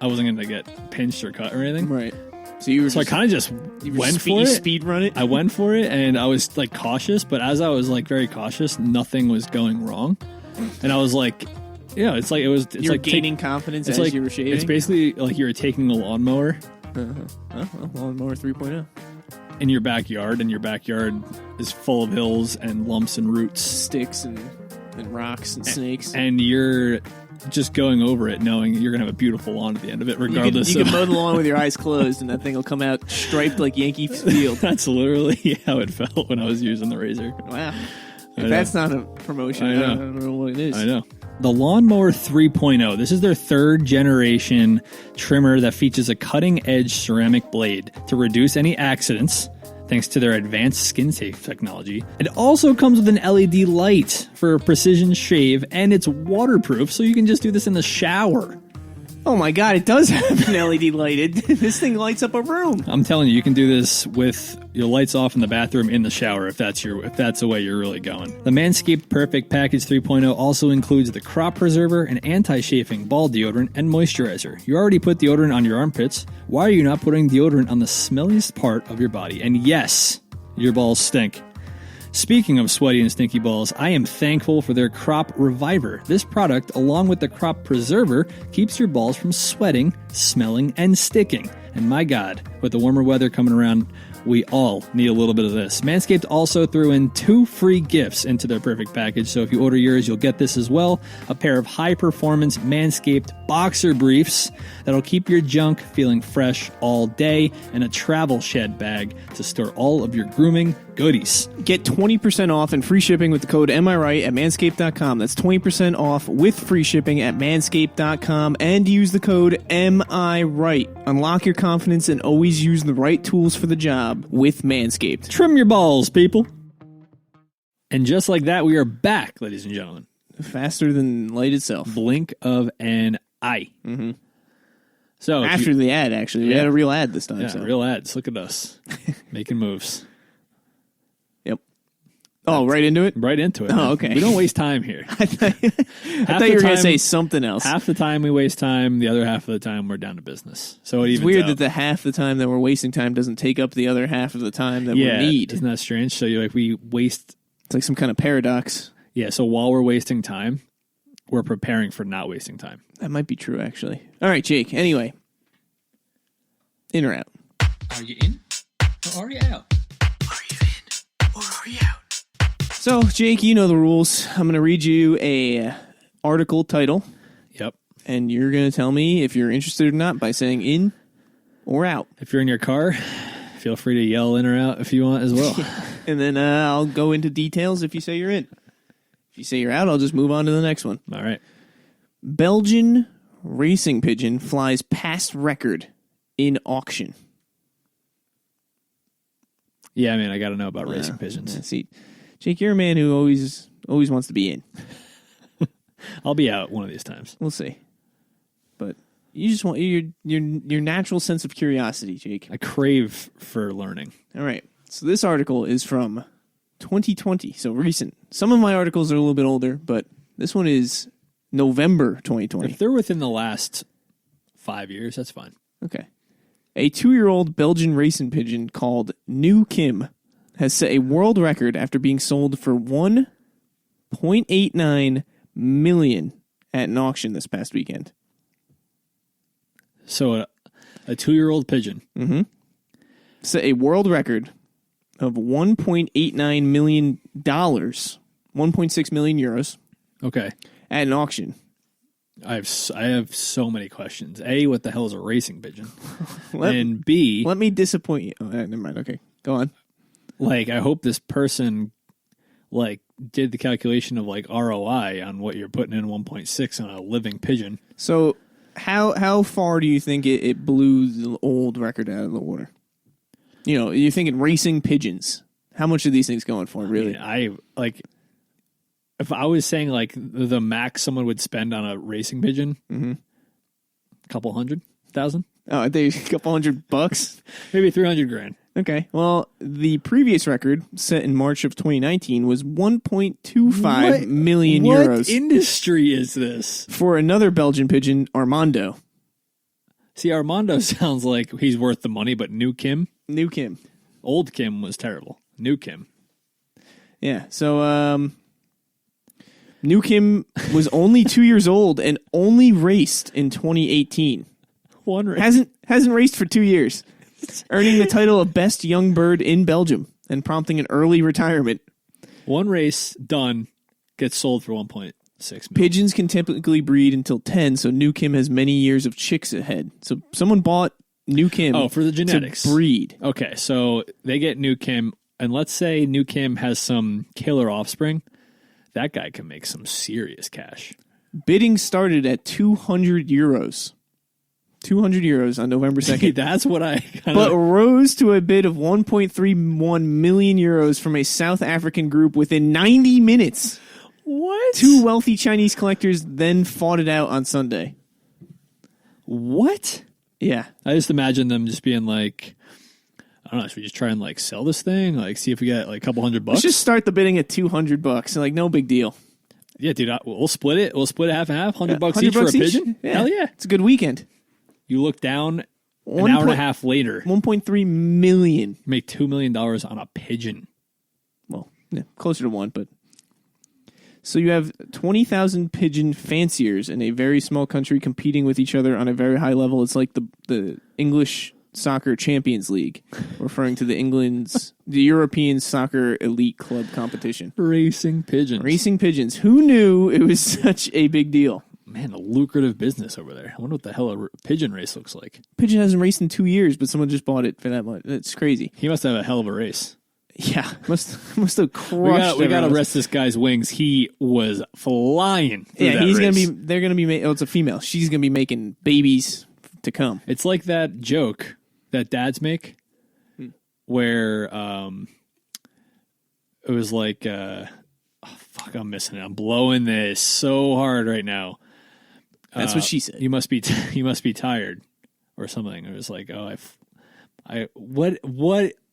I wasn't going to get pinched or cut or anything. Right. So I kind of just went for it. Speed run it. I went for it, and I was like cautious. But as I was like very cautious, nothing was going wrong, and I was like, yeah, it's like You're like gaining confidence as like, you were shaving. It's basically like you were taking a lawnmower Lawnmower 3.0. in your backyard, and your backyard is full of hills and lumps and roots, Sticks and rocks and snakes. and you're just going over it, knowing you're gonna have a beautiful lawn at the end of it, regardless. You can mow the lawn with your eyes closed, and that thing will come out striped like Yankee Field. That's literally how it felt when I was using the razor. Wow. If that's not a promotion, I don't know what it is. I know. The Lawnmower 3.0. This is their third generation trimmer that features a cutting edge ceramic blade to reduce any accidents, thanks to their advanced skin safe technology. It also comes with an LED light for a precision shave, and it's waterproof, so you can just do this in the shower. Oh my God, it does have an LED light. This thing lights up a room. I'm telling you, you can do this with your lights off in the bathroom, in the shower, if that's the way you're really going. The Manscaped Perfect Package 3.0 also includes the crop preserver, an anti-chafing ball deodorant, and moisturizer. You already put deodorant on your armpits. Why are you not putting deodorant on the smelliest part of your body? And yes, your balls stink. Speaking of sweaty and stinky balls, I am thankful for their Crop Reviver. This product, along with the Crop Preserver, keeps your balls from sweating, smelling, and sticking. And my God, with the warmer weather coming around, we all need a little bit of this. Manscaped also threw in 2 free gifts into their Perfect Package, so if you order yours, you'll get this as well. A pair of high-performance Manscaped boxer briefs that'll keep your junk feeling fresh all day, and a travel shed bag to store all of your grooming goodies. Get 20% off and free shipping with the code MIRIGHT at manscaped.com. That's 20% off with free shipping at manscaped.com, and use the code MIRIGHT. Unlock your confidence and always use the right tools for the job with Manscaped. Trim your balls, people. And just like that, we are back, ladies and gentlemen. Faster than light itself. Blink of an eye. Mm-hmm. So after the ad, actually. We had a real ad this time. Yeah, real ads. Look at us. Making moves. Yep. Oh, right into it? Right into it. Oh, okay. We don't waste time here. I thought you were going to say something else. Half the time we waste time, the other half of the time we're down to business. So it's weird that the half the time that we're wasting time doesn't take up the other half of the time that we need. Isn't that strange? So we waste... It's like some kind of paradox. Yeah, so while we're wasting time, we're preparing for not wasting time. That might be true, actually. All right, Jake. Anyway. In or out? Are you in or are you out? Are you in or are you out? So, Jake, you know the rules. I'm going to read you a article title. Yep. And you're going to tell me if you're interested or not by saying in or out. If you're in your car, feel free to yell in or out if you want as well. And then I'll go into details if you say you're in. If you say you're out, I'll just move on to the next one. All right. Belgian racing pigeon flies past record in auction. Yeah, I mean, I got to know about racing pigeons. See, Jake, you're a man who always wants to be in. I'll be out one of these times. We'll see. But you just want your natural sense of curiosity, Jake. I crave for learning. All right. So this article is from 2020, so recent. Some of my articles are a little bit older, but this one is November 2020. If they're within the last 5 years, that's fine. Okay. A 2-year-old Belgian racing pigeon called New Kim has set a world record after being sold for $1.89 million at an auction this past weekend. So a 2-year-old pigeon. Set a world record of $1.89 million, 1.6 million euros Okay. at an auction. I have so many questions. A, what the hell is a racing pigeon? Let- And B, Let me disappoint you. Oh, never mind. Okay, go on. like, I hope this person, like, did the calculation of, like, ROI on what you're putting in 1.6 on a living pigeon. So, how far do you think it blew the old record out of the water? You know, you're thinking racing pigeons. How much are these things going for, really? I like, if I was saying, like, the max someone would spend on a racing pigeon, a couple $100,000, Oh, they a couple $100. maybe 300 grand. Okay. Well, the previous record set in March of 2019 was 1.25 million What euros industry is this? for another Belgian pigeon, Armando. See, Armando sounds like he's worth the money, but New Kim, New Kim. old Kim was terrible. New Kim. Yeah. So, New Kim was only 2 years old and only raced in 2018. One race. Hasn't raced for 2 years, earning the title of best young bird in Belgium and prompting an early retirement. One race done, gets sold for 1.6 million. Pigeons can typically breed until 10, so New Kim has many years of chicks ahead. So someone bought New Kim for the genetics. to breed. Okay, so they get New Kim, and let's say New Kim has some killer offspring. That guy can make some serious cash. Bidding started at 200 euros. 200 euros on November 2nd. That's what I kind But of... rose to a bid of 1.31 million euros from a South African group within 90 minutes. What? Two wealthy Chinese collectors then fought it out on Sunday. What? Yeah. I just imagine them just being like, I don't know, should we just try and like sell this thing? Like see if we get like a couple $100? Let's just start the bidding at $200. Like, no big deal. Yeah, dude, we'll split it. We'll split it half and half. $100 $100 each for a pigeon? Yeah. Hell yeah. It's a good weekend. You look down an hour and a half later, 1.3 million. you make $2 million on a pigeon. Well, yeah, closer to one, but... So you have 20,000 pigeon fanciers in a very small country competing with each other on a very high level. It's like the English Soccer Champions League, referring to the European Soccer Elite Club competition. Racing pigeons. Racing pigeons. Who knew it was such a big deal? Man, a lucrative business over there. I wonder what the hell a pigeon race looks like. Pigeon hasn't raced in 2 years, but someone just bought it for that much. That's crazy. He must have a hell of a race. Yeah, must have crushed. We got to everyone. rest this guy's wings. He was flying. Yeah, he's gonna be. They're gonna be. Oh, it's a female. She's gonna be making babies to come. It's like that joke that dads make, where it was like, fuck, I'm missing it. I'm blowing this so hard right now. That's what she said. You must be tired, or something. It was like, what?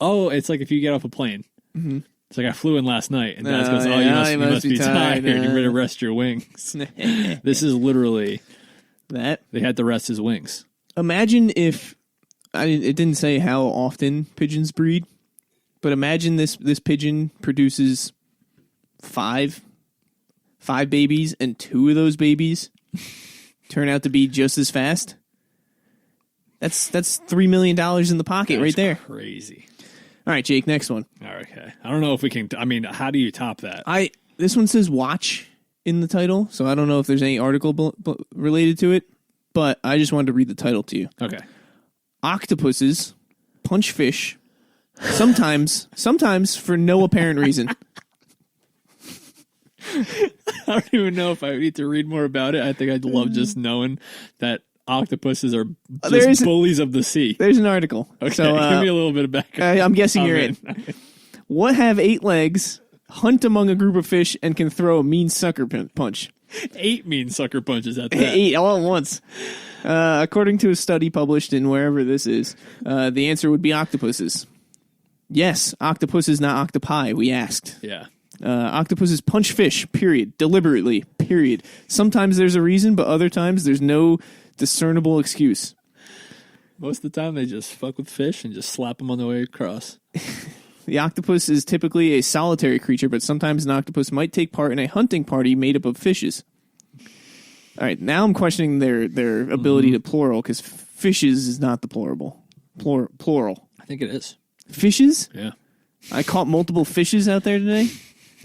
Oh, it's like if you get off a plane. Mm-hmm. It's like I flew in last night, and Dad goes, you must be tired. You better rest your wings. This is literally that. They had to rest his wings. Imagine if it didn't say how often pigeons breed, but imagine this pigeon produces five babies, and 2 of those babies turn out to be just as fast. That's $3 million in the pocket right there. Crazy. All right, Jake, next one. Okay. I don't know if we can. I mean, how do you top that? This one says watch in the title, so I don't know if there's any article related to it, but I just wanted to read the title to you. Okay. Octopuses punch fish, sometimes for no apparent reason. I don't even know if I need to read more about it. I think I'd love just knowing that octopuses are just bullies of the sea. There's an article. Okay, so, give me a little bit of background. I'm guessing you're in. What have 8 legs, hunt among a group of fish, and can throw a mean sucker punch? 8 mean sucker punches at that. 8 all at once. According to a study published in wherever this is, the answer would be octopuses. Yes, octopus is not octopi, we asked. Yeah. Octopuses punch fish, period. Deliberately, period. Sometimes there's a reason, but other times there's no discernible excuse. Most of the time, they just fuck with fish and just slap them on the way across. The octopus is typically a solitary creature, but sometimes an octopus might take part in a hunting party made up of fishes. All right, now I'm questioning their ability to plural, because fishes is not the plural. Plural. I think it is. Fishes? Yeah. I caught multiple fishes out there today.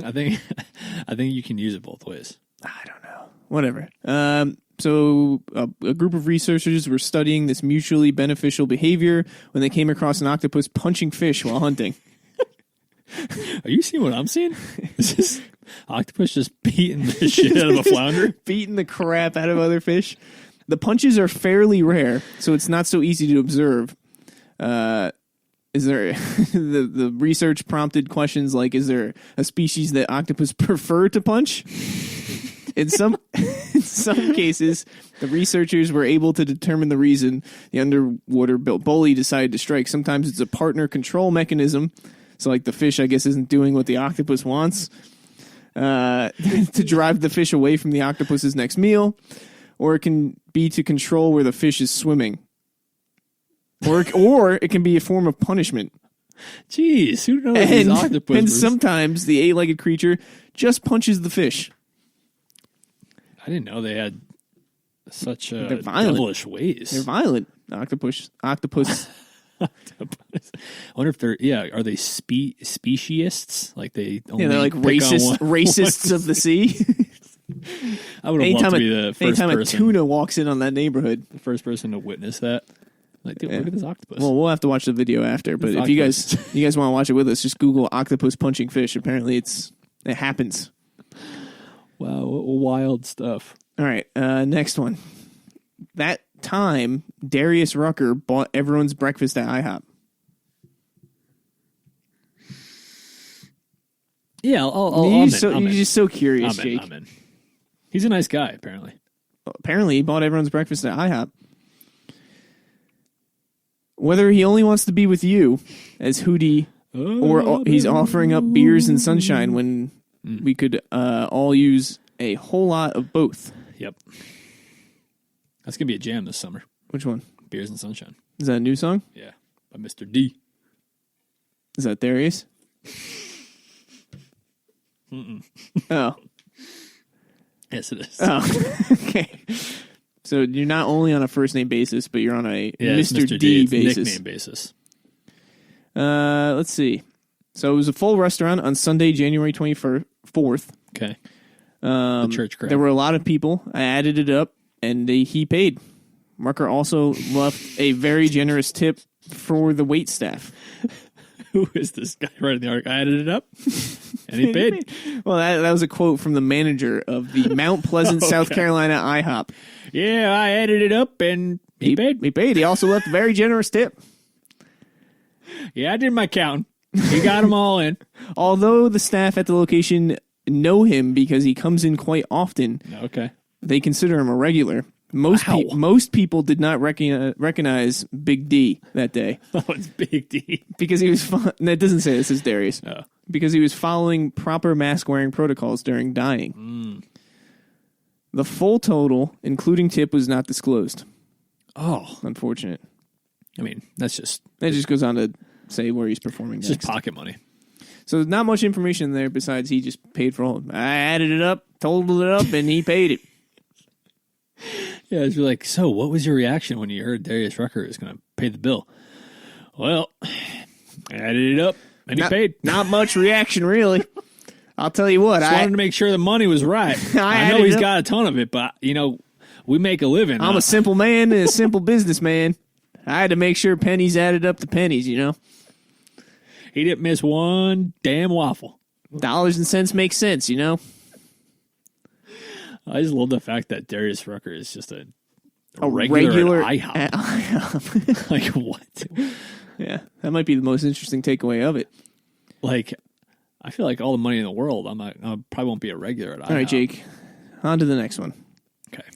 I think you can use it both ways. I don't know. Whatever. So a group of researchers were studying this mutually beneficial behavior when they came across an octopus punching fish while hunting. Are you seeing what I'm seeing? Is this octopus just beating the shit out of a flounder? Beating the crap out of other fish. The punches are fairly rare, so it's not so easy to observe. Is there the research prompted questions like, is there a species that octopus prefer to punch? In some cases, the researchers were able to determine the reason the underwater bully decided to strike. Sometimes it's a partner control mechanism. So like the fish, I guess, isn't doing what the octopus wants to drive the fish away from the octopus's next meal. Or it can be to control where the fish is swimming. Or it can be a form of punishment. Jeez, who knows these octopuses? And sometimes the eight-legged creature just punches the fish. I didn't know they had such violent. devilish ways. They're violent. Octopus. Octopus. I wonder if are they speciesists? Like they only they're like racists of the sea. I would have loved to be the first anytime person. A tuna walks in on that neighborhood. The first person to witness that. Like, dude, look at this octopus. Well, we'll have to watch the video after. But if you guys want to watch it with us, just Google octopus punching fish. Apparently, it happens. Wow, what wild stuff. All right, next one. That time, Darius Rucker bought everyone's breakfast at IHOP. Yeah, I'm you're just so curious, Jake. I'm in. He's a nice guy, apparently. Apparently, he bought everyone's breakfast at IHOP. Whether he only wants to be with you as Hootie, or he's offering up beers and sunshine when we could all use a whole lot of both. Yep. That's going to be a jam this summer. Which one? Beers and Sunshine. Is that a new song? Yeah, by Mr. D. Is that Darius? Oh. Yes, it is. Oh, okay. So you're not only on a first name basis, but you're on a Mr. D basis. Nickname basis. Let's see. So it was a full restaurant on Sunday, January 24th. Okay. The church crowd. There were a lot of people. I added it up, and he paid. Rucker also left a very generous tip for the wait staff. Who is this guy writing the article? I added it up, and he paid. Well, that was a quote from the manager of the Mount Pleasant, South Carolina IHOP. Yeah, I added it up, and he paid. He paid. He also left a very generous tip. Yeah, I did my counting. He got them all in. Although the staff at the location know him because he comes in quite often, okay, they consider him a regular. Most people did not recognize Big D that day. Oh, it's Big D. Because he was... That doesn't say this is Darius. Oh. Because he was following proper mask-wearing protocols during dining. The full total, including tip, was not disclosed. Oh. Unfortunate. I mean, that's just... That just goes on to say where he's performing next. It's just pocket money. So not much information there besides he just paid for all. I added it up, totaled it up, and he paid it. Yeah, it's like, so what was your reaction when you heard Darius Rucker is going to pay the bill? Well, I added it up, and he paid. Not much reaction, really. I'll tell you what. I wanted to make sure the money was right. I know he's got a ton of it, but, we make a living. I'm a simple man and a simple businessman. I had to make sure pennies added up to pennies, He didn't miss one damn waffle. Dollars and cents make sense, I just love the fact that Darius Rucker is just a regular IHOP. Like, what? Yeah, that might be the most interesting takeaway of it. Like, I feel like all the money in the world, I probably won't be a regular at IHOP. All right, Jake, on to the next one. Okay.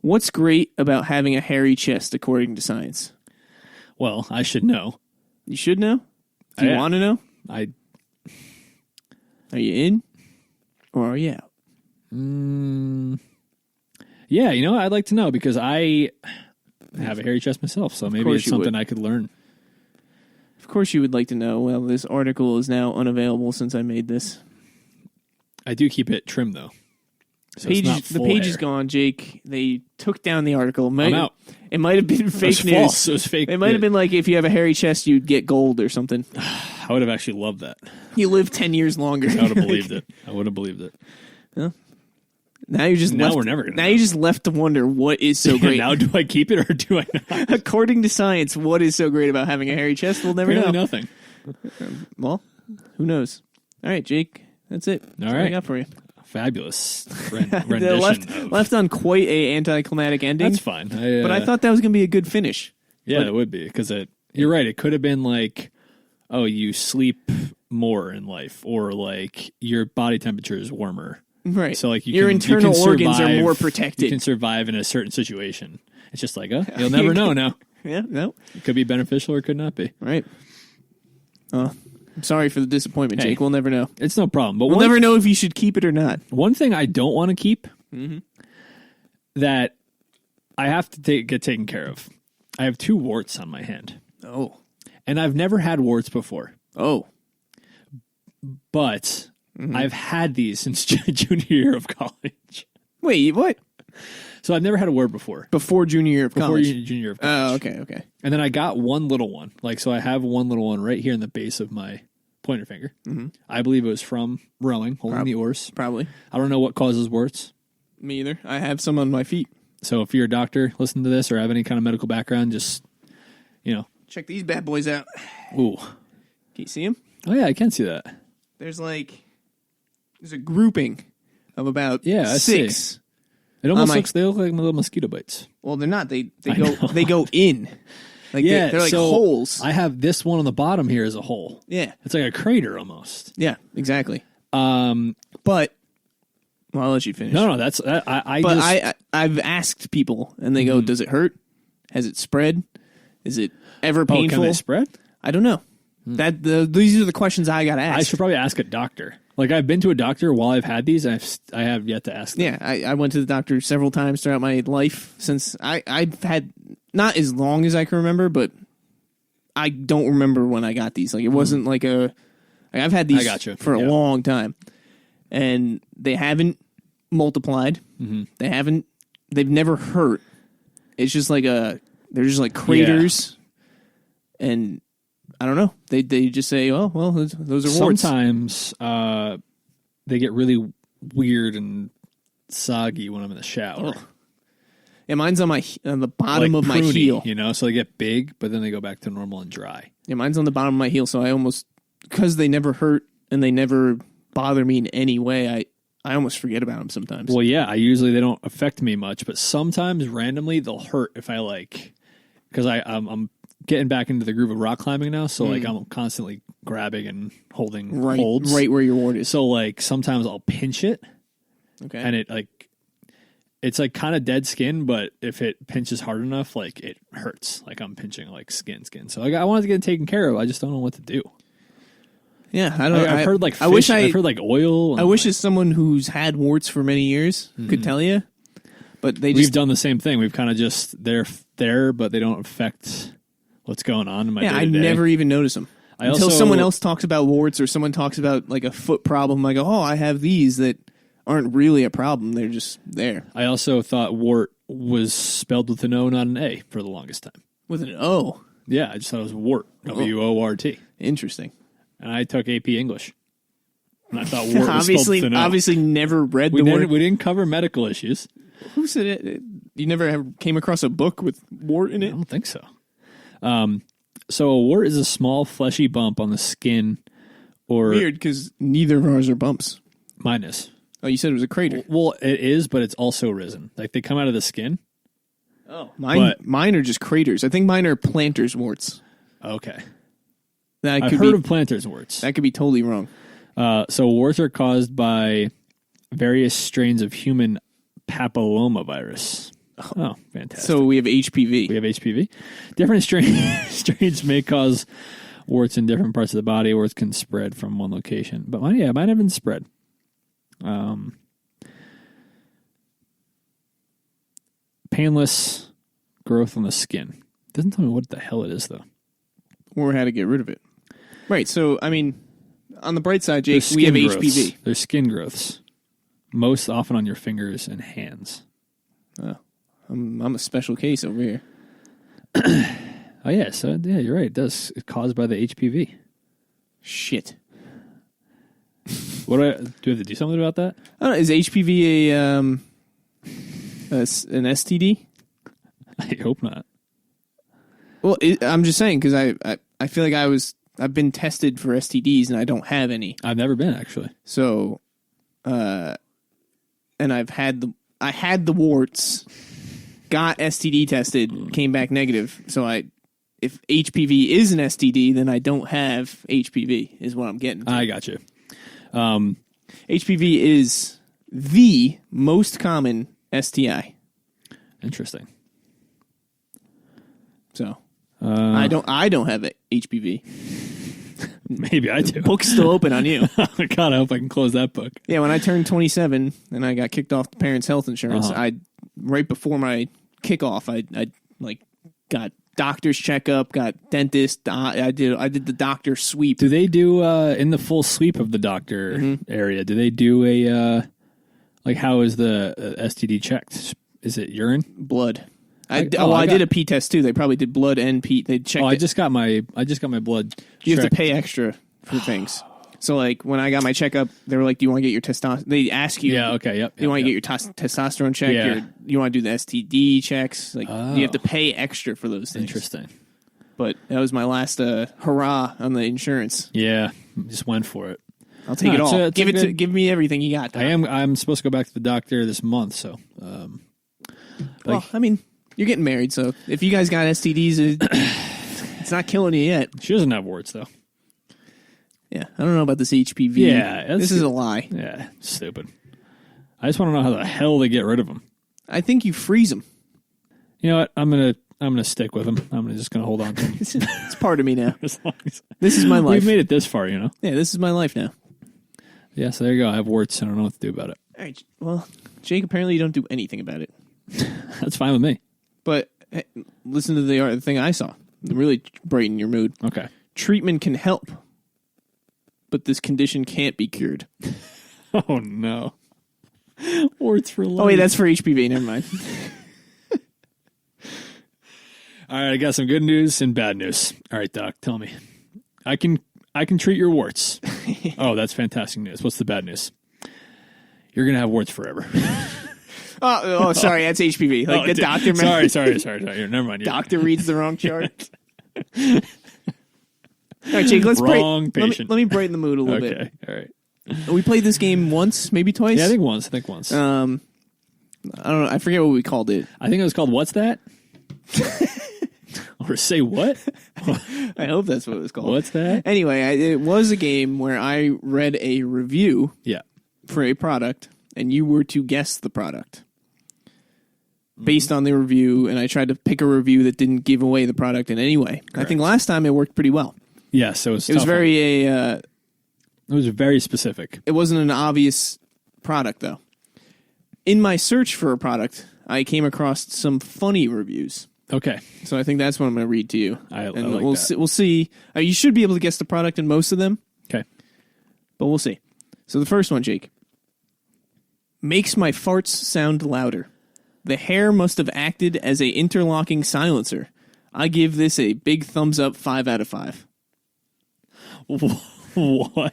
What's great about having a hairy chest, according to science? Well, I should know. You should know? Do you want to know? Are you in or are you out? Yeah, I'd like to know because I have a hairy chest myself, so maybe it's something I could learn. Of course you would like to know. Well, this article is now unavailable since I made this. I do keep it trimmed, though. So the page is gone, Jake. They took down the article. I'm out. It might have been fake news. False. It was fake. It might have been like if you have a hairy chest, you'd get gold or something. I would have actually loved that. You live 10 years longer. I would have believed it. Huh? Now you're just we're never gonna know. you're just left to wonder what is so great. Now do I keep it or do I not? According to science, what is so great about having a hairy chest? We'll never know. Nothing. Well, who knows? All right, Jake. That's it. That's all right. what I got for you. Fabulous rendition. Left on quite a anticlimactic ending. That's fine. But I thought that was going to be a good finish. Yeah, it would be because you're right. It could have been like, oh, you sleep more in life, or like your body temperature is warmer. Right. So like your internal organs are more protected. You can survive in a certain situation. It's just like, you'll never know now. Yeah, no. It could be beneficial or it could not be. Right. I'm sorry for the disappointment, Jake. We'll never know. It's no problem. But we'll never know if you should keep it or not. One thing I don't want to keep that I have to get taken care of. I have 2 warts on my hand. Oh. And I've never had warts before. Oh. But I've had these since junior year of college. Wait, what? So I've never had a wart before. Before junior year of college? Before junior year of college. Oh, okay. And then I got one little one. So I have one little one right here in the base of my pointer finger. Mm-hmm. I believe it was from rowing, holding the oars. Probably. I don't know what causes warts. Me either. I have some on my feet. So if you're a doctor, listen to this, or have any kind of medical background, just, check these bad boys out. Ooh. Can you see them? Oh, yeah, I can see that. There's a grouping of about 6. It almost they look like little mosquito bites. Well, they're not. They go in. They're like holes. I have this one on the bottom here as a hole. Yeah. It's like a crater almost. Yeah, exactly. But I'll let you finish. No, that's I've asked people and they go, "Does it hurt? Has it spread? Is it ever painful? Can they spread? I don't know. These are the questions I got to ask. I should probably ask a doctor. I've been to a doctor while I've had these. I have yet to ask them. Yeah, I went to the doctor several times throughout my life since I've had, not as long as I can remember, but I don't remember when I got these. It wasn't I've had these for a long time. And they haven't multiplied. Mm-hmm. They've never hurt. It's just they're just like craters. Yeah. And I don't know. They just say, well, those are warts. Sometimes they get really weird and soggy when I'm in the shower. Oh. Yeah, mine's on the bottom of pruny, my heel. So they get big, but then they go back to normal and dry. Yeah, mine's on the bottom of my heel, so I almost, because they never hurt and they never bother me in any way, I almost forget about them sometimes. Well, yeah, they don't affect me much, but sometimes randomly they'll hurt if because I'm getting back into the groove of rock climbing now, so I'm constantly grabbing and holding holds right where your wart is. So sometimes I'll pinch it, and it's kind of dead skin, but if it pinches hard enough, it hurts. I'm pinching skin. So I wanted to get it taken care of. I just don't know what to do. Yeah, I don't know. I've heard fish, I've heard oil. I wish as someone who's had warts for many years could tell you, but we've done the same thing. We've kind of just they're there, but they don't affect what's going on in my day-to-day. I never even notice them until someone else talks about warts or someone talks about a foot problem. I go, oh, I have these that aren't really a problem. They're just there. I also thought wart was spelled with an O, not an A, for the longest time. With an O? Yeah, I just thought it was wart. W-O-R-T. Interesting. And I took AP English. And I thought wart was spelled with an O. Obviously never read the word. We didn't cover medical issues. Who said it? You never came across a book with wart in it? I don't think so. So a wart is a small fleshy bump on the skin or... Weird, because neither of ours are bumps. Mine is. Oh, you said it was a crater. Well, it is, but it's also risen. They come out of the skin. Oh. Mine are just craters. I think mine are planter's warts. Okay. I've heard of planter's warts. That could be totally wrong. So warts are caused by various strains of human papillomavirus. Oh, fantastic. So we have HPV. Different strains may cause warts in different parts of the body. Warts can spread from one location. But mine have been spread. Painless growth on the skin. Doesn't tell me what the hell it is, though. Or how to get rid of it. Right, so, I mean, on the bright side, Jake, we have growths. HPV. There's skin growths. Most often on your fingers and hands. Oh, I'm a special case over here. Oh, yeah, so, yeah, you're right. It's caused by the HPV. Shit. Do we have to do something about that? I don't know, is HPV an STD? I hope not. Well, I'm just saying, because I feel like I've been tested for STDs and I don't have any. I've never been, actually. So, and I had the warts, got STD tested, came back negative. So if HPV is an STD, then I don't have HPV, is what I'm getting to. I got you. HPV is the most common STI. Interesting. So, I don't have HPV. Maybe I do. Book's still open on you. God, I hope I can close that book. Yeah, when I turned 27 and I got kicked off the parents' health insurance, right before my kickoff, I got doctor's checkup, got dentist. I did the doctor sweep. Do they do in the full sweep of the doctor area? Do they do a how is the STD checked? Is it urine, blood? I did a pee test too. They probably did blood and pee. They checked. I just got my blood. You have to pay extra for things. So like when I got my checkup, they were like, "Do you want to get your testosterone?" They ask you, "Yeah, okay, yep." Do you want to get your testosterone checked? Yeah. You want to do the STD checks? Like you have to pay extra for those things. Interesting. But that was my last hurrah on the insurance. Yeah, just went for it. I'll take it all. Give me everything you got. Doc. I'm supposed to go back to the doctor this month, so. Well, I mean, you're getting married, so if you guys got STDs, it's not killing you yet. She doesn't have warts, though. Yeah, I don't know about this HPV. Yeah, this is a lie. Yeah, stupid. I just want to know how the hell they get rid of them. I think you freeze them. You know what? I'm gonna stick with them. Just gonna hold on to them. It's part of me now. This is my life. We've made it this far, you know. Yeah, this is my life now. Yeah, so there you go. I have warts. I don't know what to do about it. All right. Well, Jake, apparently you don't do anything about it. That's fine with me. But hey, listen to the thing I saw. Really brighten your mood. Okay. Treatment can help, but this condition can't be cured. Oh, no. Warts for life. Oh, wait, that's for HPV. Never mind. All right, I got some good news and bad news. All right, Doc, tell me. I can treat your warts. Oh, that's fantastic news. What's the bad news? You're going to have warts forever. Oh, sorry, that's HPV. Like the doctor. Sorry. Never mind. Doctor reads the wrong chart. All right, Jake, let's Wrong patient. Let me brighten the mood a little bit. Okay, all right. We played this game once, maybe twice. Yeah, I think once. I don't know. I forget what we called it. I think it was called What's That? Or Say What? I hope that's what it was called. What's that? Anyway, it was a game where I read a review for a product, and you were to guess the product based on the review, and I tried to pick a review that didn't give away the product in any way. Correct. I think last time it worked pretty well. Yes, it was very it was very specific. It wasn't an obvious product, though. In my search for a product, I came across some funny reviews. Okay. So I think that's what I'm going to read to you. I like we'll that. We'll see. You should be able to guess the product in most of them. Okay. But we'll see. So the first one, Jake. Makes my farts sound louder. The hair must have acted as a interlocking silencer. I give this a big thumbs up, 5 out of 5. What?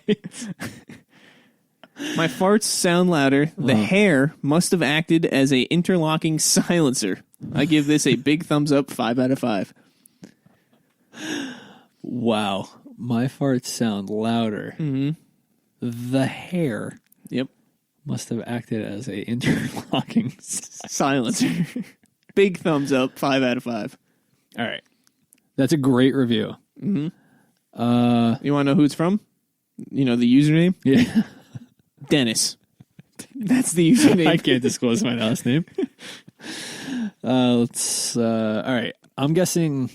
My farts sound louder. The hair must have acted as a interlocking silencer. I give this a big thumbs up, 5 out of 5. Wow. My farts sound louder. Mm-hmm. The hair must have acted as a interlocking silencer. Big thumbs up, 5 out of 5. All right. That's a great review. Mm-hmm. You want to know who it's from? You know the username? Yeah. Dennis. That's the username. I can't disclose my last name. All right. I'm guessing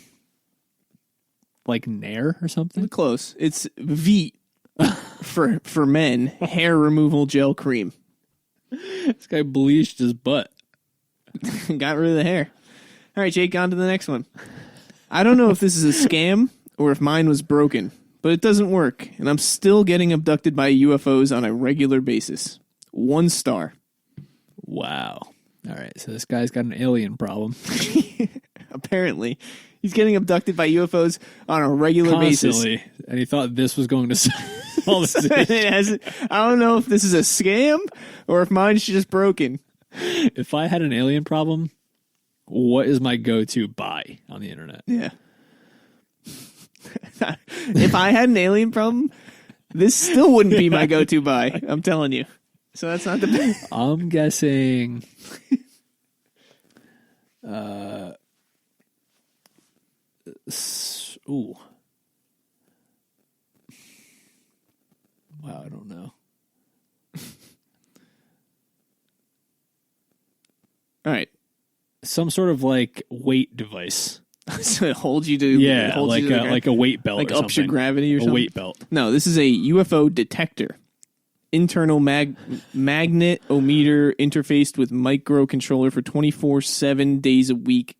like Nair or something? Close. It's Veet for men. Hair removal gel cream. This guy bleached his butt. Got rid of the hair. All right, Jake, on to the next one. I don't know if this is a scam or if mine was broken, but it doesn't work, and I'm still getting abducted by UFOs on a regular basis. 1 star. Wow. All right, so this guy's got an alien problem. Apparently. He's getting abducted by UFOs on a regular Constantly. basis. And he thought this was going to solve this. I don't know if this is a scam or if mine's just broken. If I had an alien problem, what is my go-to buy on the internet? Yeah. If I had an alien problem, this still wouldn't be my go-to buy. I'm telling you. So that's not the best. I'm guessing... ooh. Wow, I don't know. All right. Some sort of like weight device. So it holds you to... Yeah, holds like you to the like a weight belt like or ups your something. gravity or a something? weight belt. No, this is a UFO detector. Internal magnetometer interfaced with microcontroller for 24/7 days a week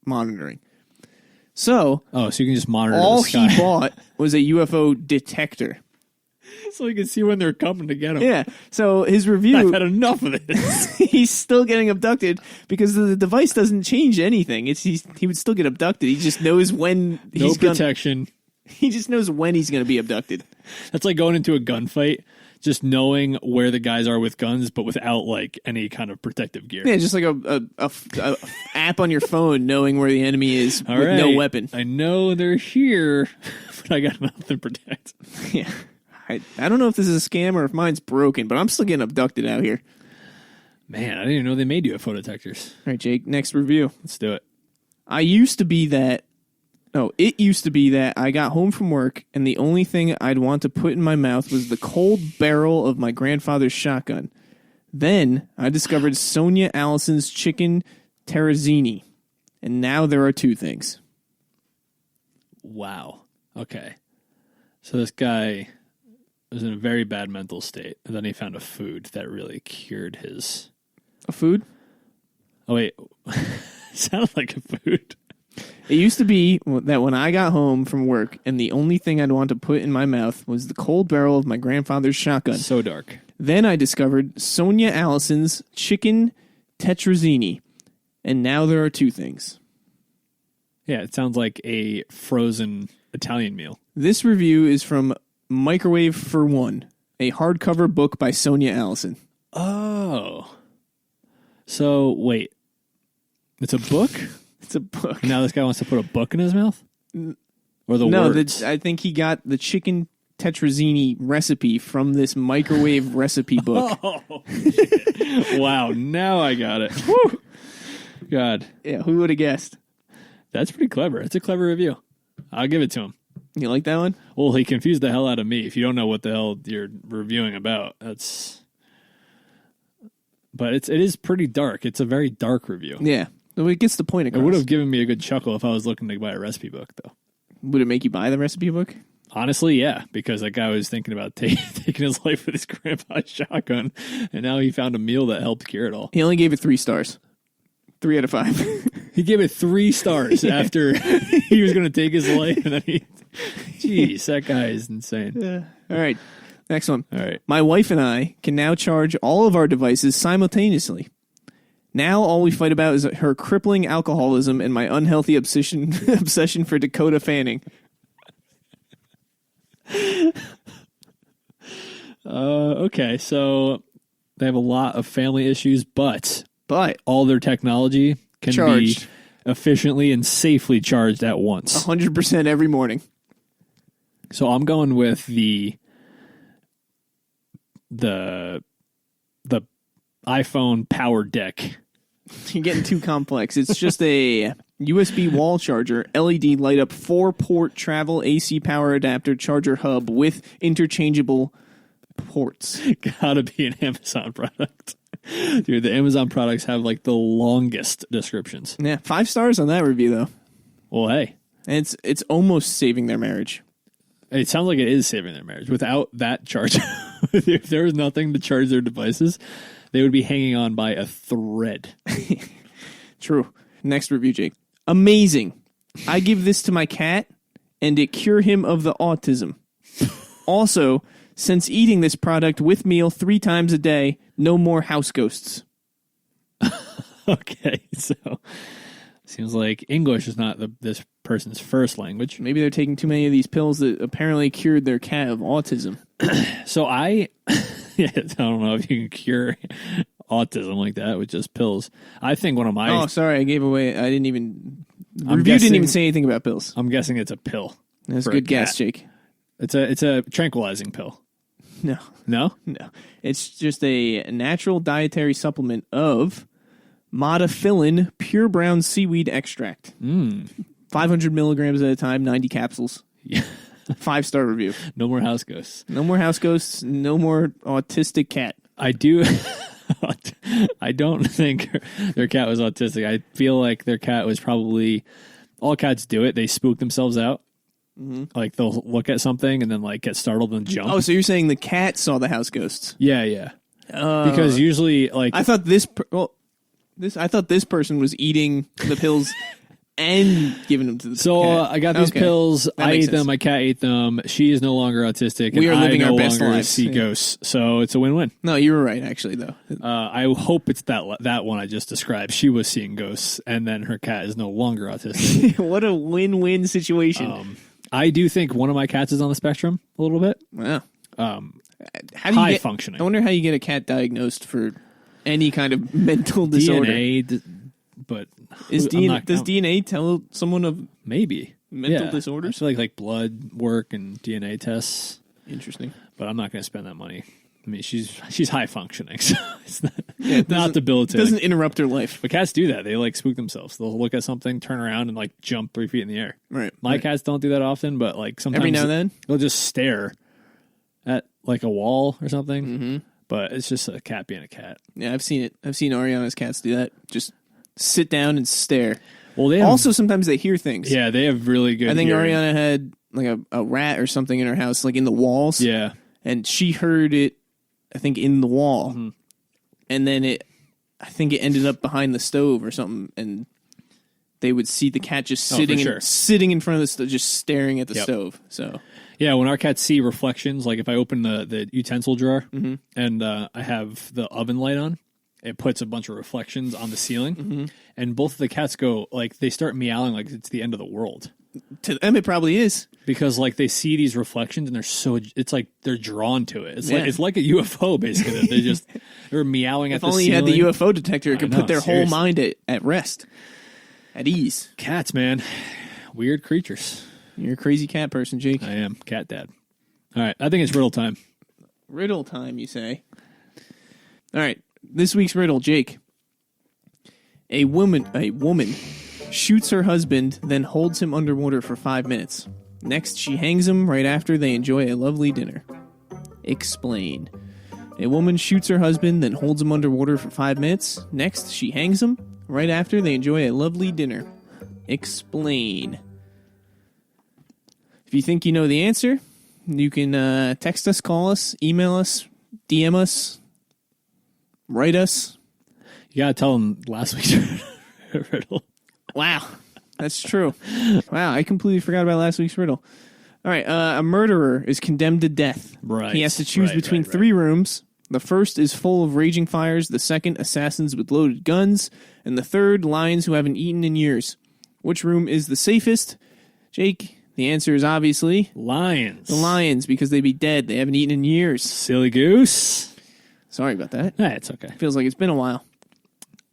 monitoring. So, Oh, so you can just monitor all the sky. he bought was a UFO detector. So you can see when they're coming to get him. Yeah. So his I've review, had enough of this. he's still getting abducted because the device doesn't change anything. He would still get abducted. He just knows when No he's protection. he just knows when he's going to be abducted. That's like going into a gunfight, just knowing where the guys are with guns, but without like any kind of protective gear. Yeah, just like a app on your phone knowing where the enemy is All with right. no weapon. I know they're here, but I got nothing to protect. Yeah. I don't know if this is a scam or if mine's broken, but I'm still getting abducted out here. Man, I didn't even know they made UFO detectors. All right, Jake, next review. Let's do it. It used to be that I got home from work and the only thing I'd want to put in my mouth was the cold barrel of my grandfather's shotgun. Then I discovered Sonia Allison's chicken terrazzini, and now there are 2 things. Wow. Okay. So this guy was in a very bad mental state, and then he found a food that really cured his... A food? Oh, wait. Sounded like a food. It used to be that when I got home from work and the only thing I'd want to put in my mouth was the cold barrel of my grandfather's shotgun. So dark. Then I discovered Sonia Allison's chicken tetrazzini, and now there are 2 things. Yeah, it sounds like a frozen Italian meal. This review is from Microwave for One, a hardcover book by Sonia Allison. Oh. So, wait. It's a book? It's a book. Now this guy wants to put a book in his mouth? Or the words? I think he got the chicken tetrazzini recipe from this microwave recipe book. Oh, shit. Wow, now I got it. Whew. God. Yeah, who would have guessed? That's pretty clever. It's a clever review. I'll give it to him. You like that one? Well, he confused the hell out of me. If you don't know what the hell you're reviewing about, that's... But it is pretty dark. It's a very dark review. Yeah. Well, it gets the point across. It would have given me a good chuckle if I was looking to buy a recipe book, though. Would it make you buy the recipe book? Honestly, yeah, because that guy was thinking about taking his life with his grandpa's shotgun, and now he found a meal that helped cure it all. He only gave it 3 stars. 3 out of 5. He gave it 3 stars after he was going to take his life, and then he... Jeez, that guy is insane. All right. Next one. All right. My wife and I can now charge all of our devices simultaneously. Now all we fight about is her crippling alcoholism and my unhealthy obsession for Dakota Fanning. Okay, so they have a lot of family issues, but all their technology can charged. be efficiently and safely charged at once. 100% every morning. So I'm going with the iPhone power deck. You're getting too complex. It's just a USB wall charger, LED light up 4-port travel AC power adapter charger hub with interchangeable ports. Gotta be an Amazon product. Dude, the Amazon products have like the longest descriptions. Yeah, 5 stars on that review though. Well, hey, And it's almost saving their marriage. It sounds like it is saving their marriage. Without that charge, if there was nothing to charge their devices, they would be hanging on by a thread. True. Next review, Jake. Amazing. I give this to my cat, and it cure him of the autism. Also, since eating this product with meal 3 times a day, no more house ghosts. Okay, so seems like English is not this person's first language. Maybe they're taking too many of these pills that apparently cured their cat of autism. So I don't know if you can cure autism like that with just pills. I think one of my... Oh, sorry, I gave away... I didn't even... Review didn't even say anything about pills. I'm guessing it's a pill. That's a good guess, Jake. It's a tranquilizing pill. No. No? No. It's just a natural dietary supplement of Modafillin pure brown seaweed extract. 500 milligrams at a time, 90 capsules. Yeah. 5-star review. No more house ghosts. No more house ghosts. No more autistic cat. I do... I don't think their cat was autistic. I feel like their cat was probably... All cats do it. They spook themselves out. Mm-hmm. Like they'll look at something and then like get startled and jump. Oh, so you're saying the cat saw the house ghosts? Yeah. Because usually, like... I thought this person was eating the pills and giving them to the cat. I got these pills. I ate them. My cat ate them. She is no longer autistic. We are living our best longer lives. see ghosts. So it's a win-win. No, you were right, actually, though. I hope it's that one I just described. She was seeing ghosts, and then her cat is no longer autistic. What a win-win situation. I do think one of my cats is on the spectrum a little bit. Wow. How do you high functioning. I wonder how you get a cat diagnosed for any kind of mental disorder. DNA, but does DNA tell someone of maybe mental disorders? I feel like blood work and DNA tests. Interesting. But I'm not going to spend that money. I mean, she's high functioning, so it's not debilitating. It doesn't interrupt her life. But cats do that. They like spook themselves. They'll look at something, turn around, and like jump 3 feet in the air. Right. My cats don't do that often, but like sometimes every now and then they'll just stare at like a wall or something. Mm-hmm. But it's just a cat being a cat. Yeah, I've seen it. I've seen Ariana's cats do that. Just sit down and stare. Well, also sometimes they hear things. Yeah, they have really good. I think hearing. Ariana had like a rat or something in her house, like in the walls. Yeah, and she heard it. I think in the wall, and then I think it ended up behind the stove or something, and they would see the cat just sitting in front of the stove, just staring at the stove. So yeah, when our cats see reflections, like if I open the utensil drawer and I have the oven light on, it puts a bunch of reflections on the ceiling, and both of the cats go like they start meowing like it's the end of the world. To them, it probably is. Because like they see these reflections and it's like they're drawn to it. It's like a UFO basically. They're meowing at the ceiling. If only you had the UFO detector, it could put their whole mind at rest, at ease. Cats, man, weird creatures. You're a crazy cat person, Jake. I am cat dad. All right, I think it's riddle time. Riddle time, you say? All right, this week's riddle, Jake. A woman shoots her husband, then holds him underwater for 5 minutes. Next, she hangs him right after they enjoy a lovely dinner. Explain. A woman shoots her husband, then holds him underwater for 5 minutes. Next, she hangs him right after they enjoy a lovely dinner. Explain. If you think you know the answer, you can text us, call us, email us, DM us, write us. You gotta tell them last week's riddle. Wow, that's true. Wow, I completely forgot about last week's riddle. All right, a murderer is condemned to death. Right. He has to choose between 3 rooms. The first is full of raging fires, the second, assassins with loaded guns, and the third, lions who haven't eaten in years. Which room is the safest? Jake, the answer is obviously... lions. The lions, because they'd be dead. They haven't eaten in years. Silly goose. Sorry about that. Nah, it's okay. Feels like it's been a while.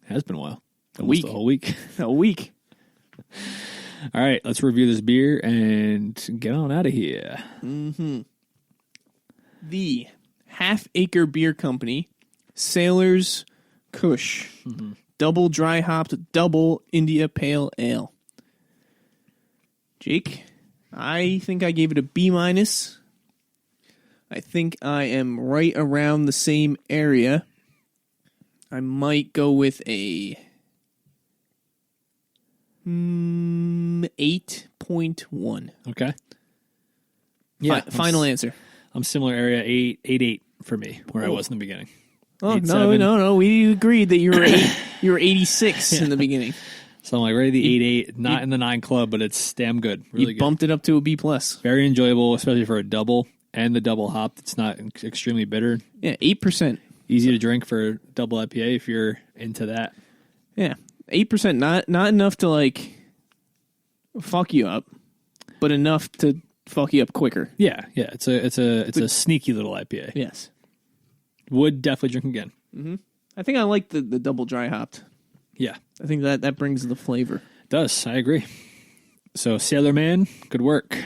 It has been a while. A week. A whole week. A week. All right, let's review this beer and get on out of here. Mm-hmm. The Acre Beer Company, Sailor's Kush, double dry hopped, double India Pale Ale. Jake, I think I gave it a B-. I think I am right around the same area. I might go with a 8.5. 8.1. Okay. Yeah. Final answer. I'm similar area, 8 for me, where I was in the beginning. Oh, 8.7. no. We agreed that you were you were 86 in the beginning. So I'm like right at the 8.8, not in the 9 club, but it's damn good. Really You bumped it up to a B+. Very enjoyable, especially for a double and the double hop. It's not extremely bitter. Yeah, 8%. Easy to drink for a double IPA if you're into that. Yeah, 8%. Not enough to like fuck you up, but enough to fuck you up quicker. Yeah. It's a sneaky little IPA. Yes. Would definitely drink again. I think I like the double dry hopped. Yeah. I think that brings the flavor. It does. I agree. So, Sailor Man, good work.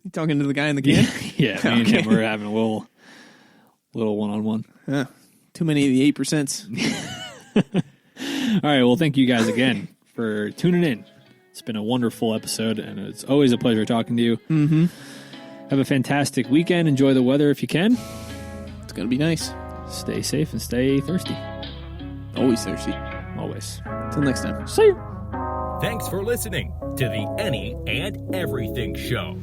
You talking to the guy in the can? Yeah, me and him were having a little one-on-one. Too many of the 8%. All right, well, thank you guys again for tuning in. It's been a wonderful episode, and it's always a pleasure talking to you. Mm-hmm. Have a fantastic weekend. Enjoy the weather if you can. It's going to be nice. Stay safe and stay thirsty. Always thirsty. Always. Till next time. See you. Thanks for listening to the Any and Everything Show.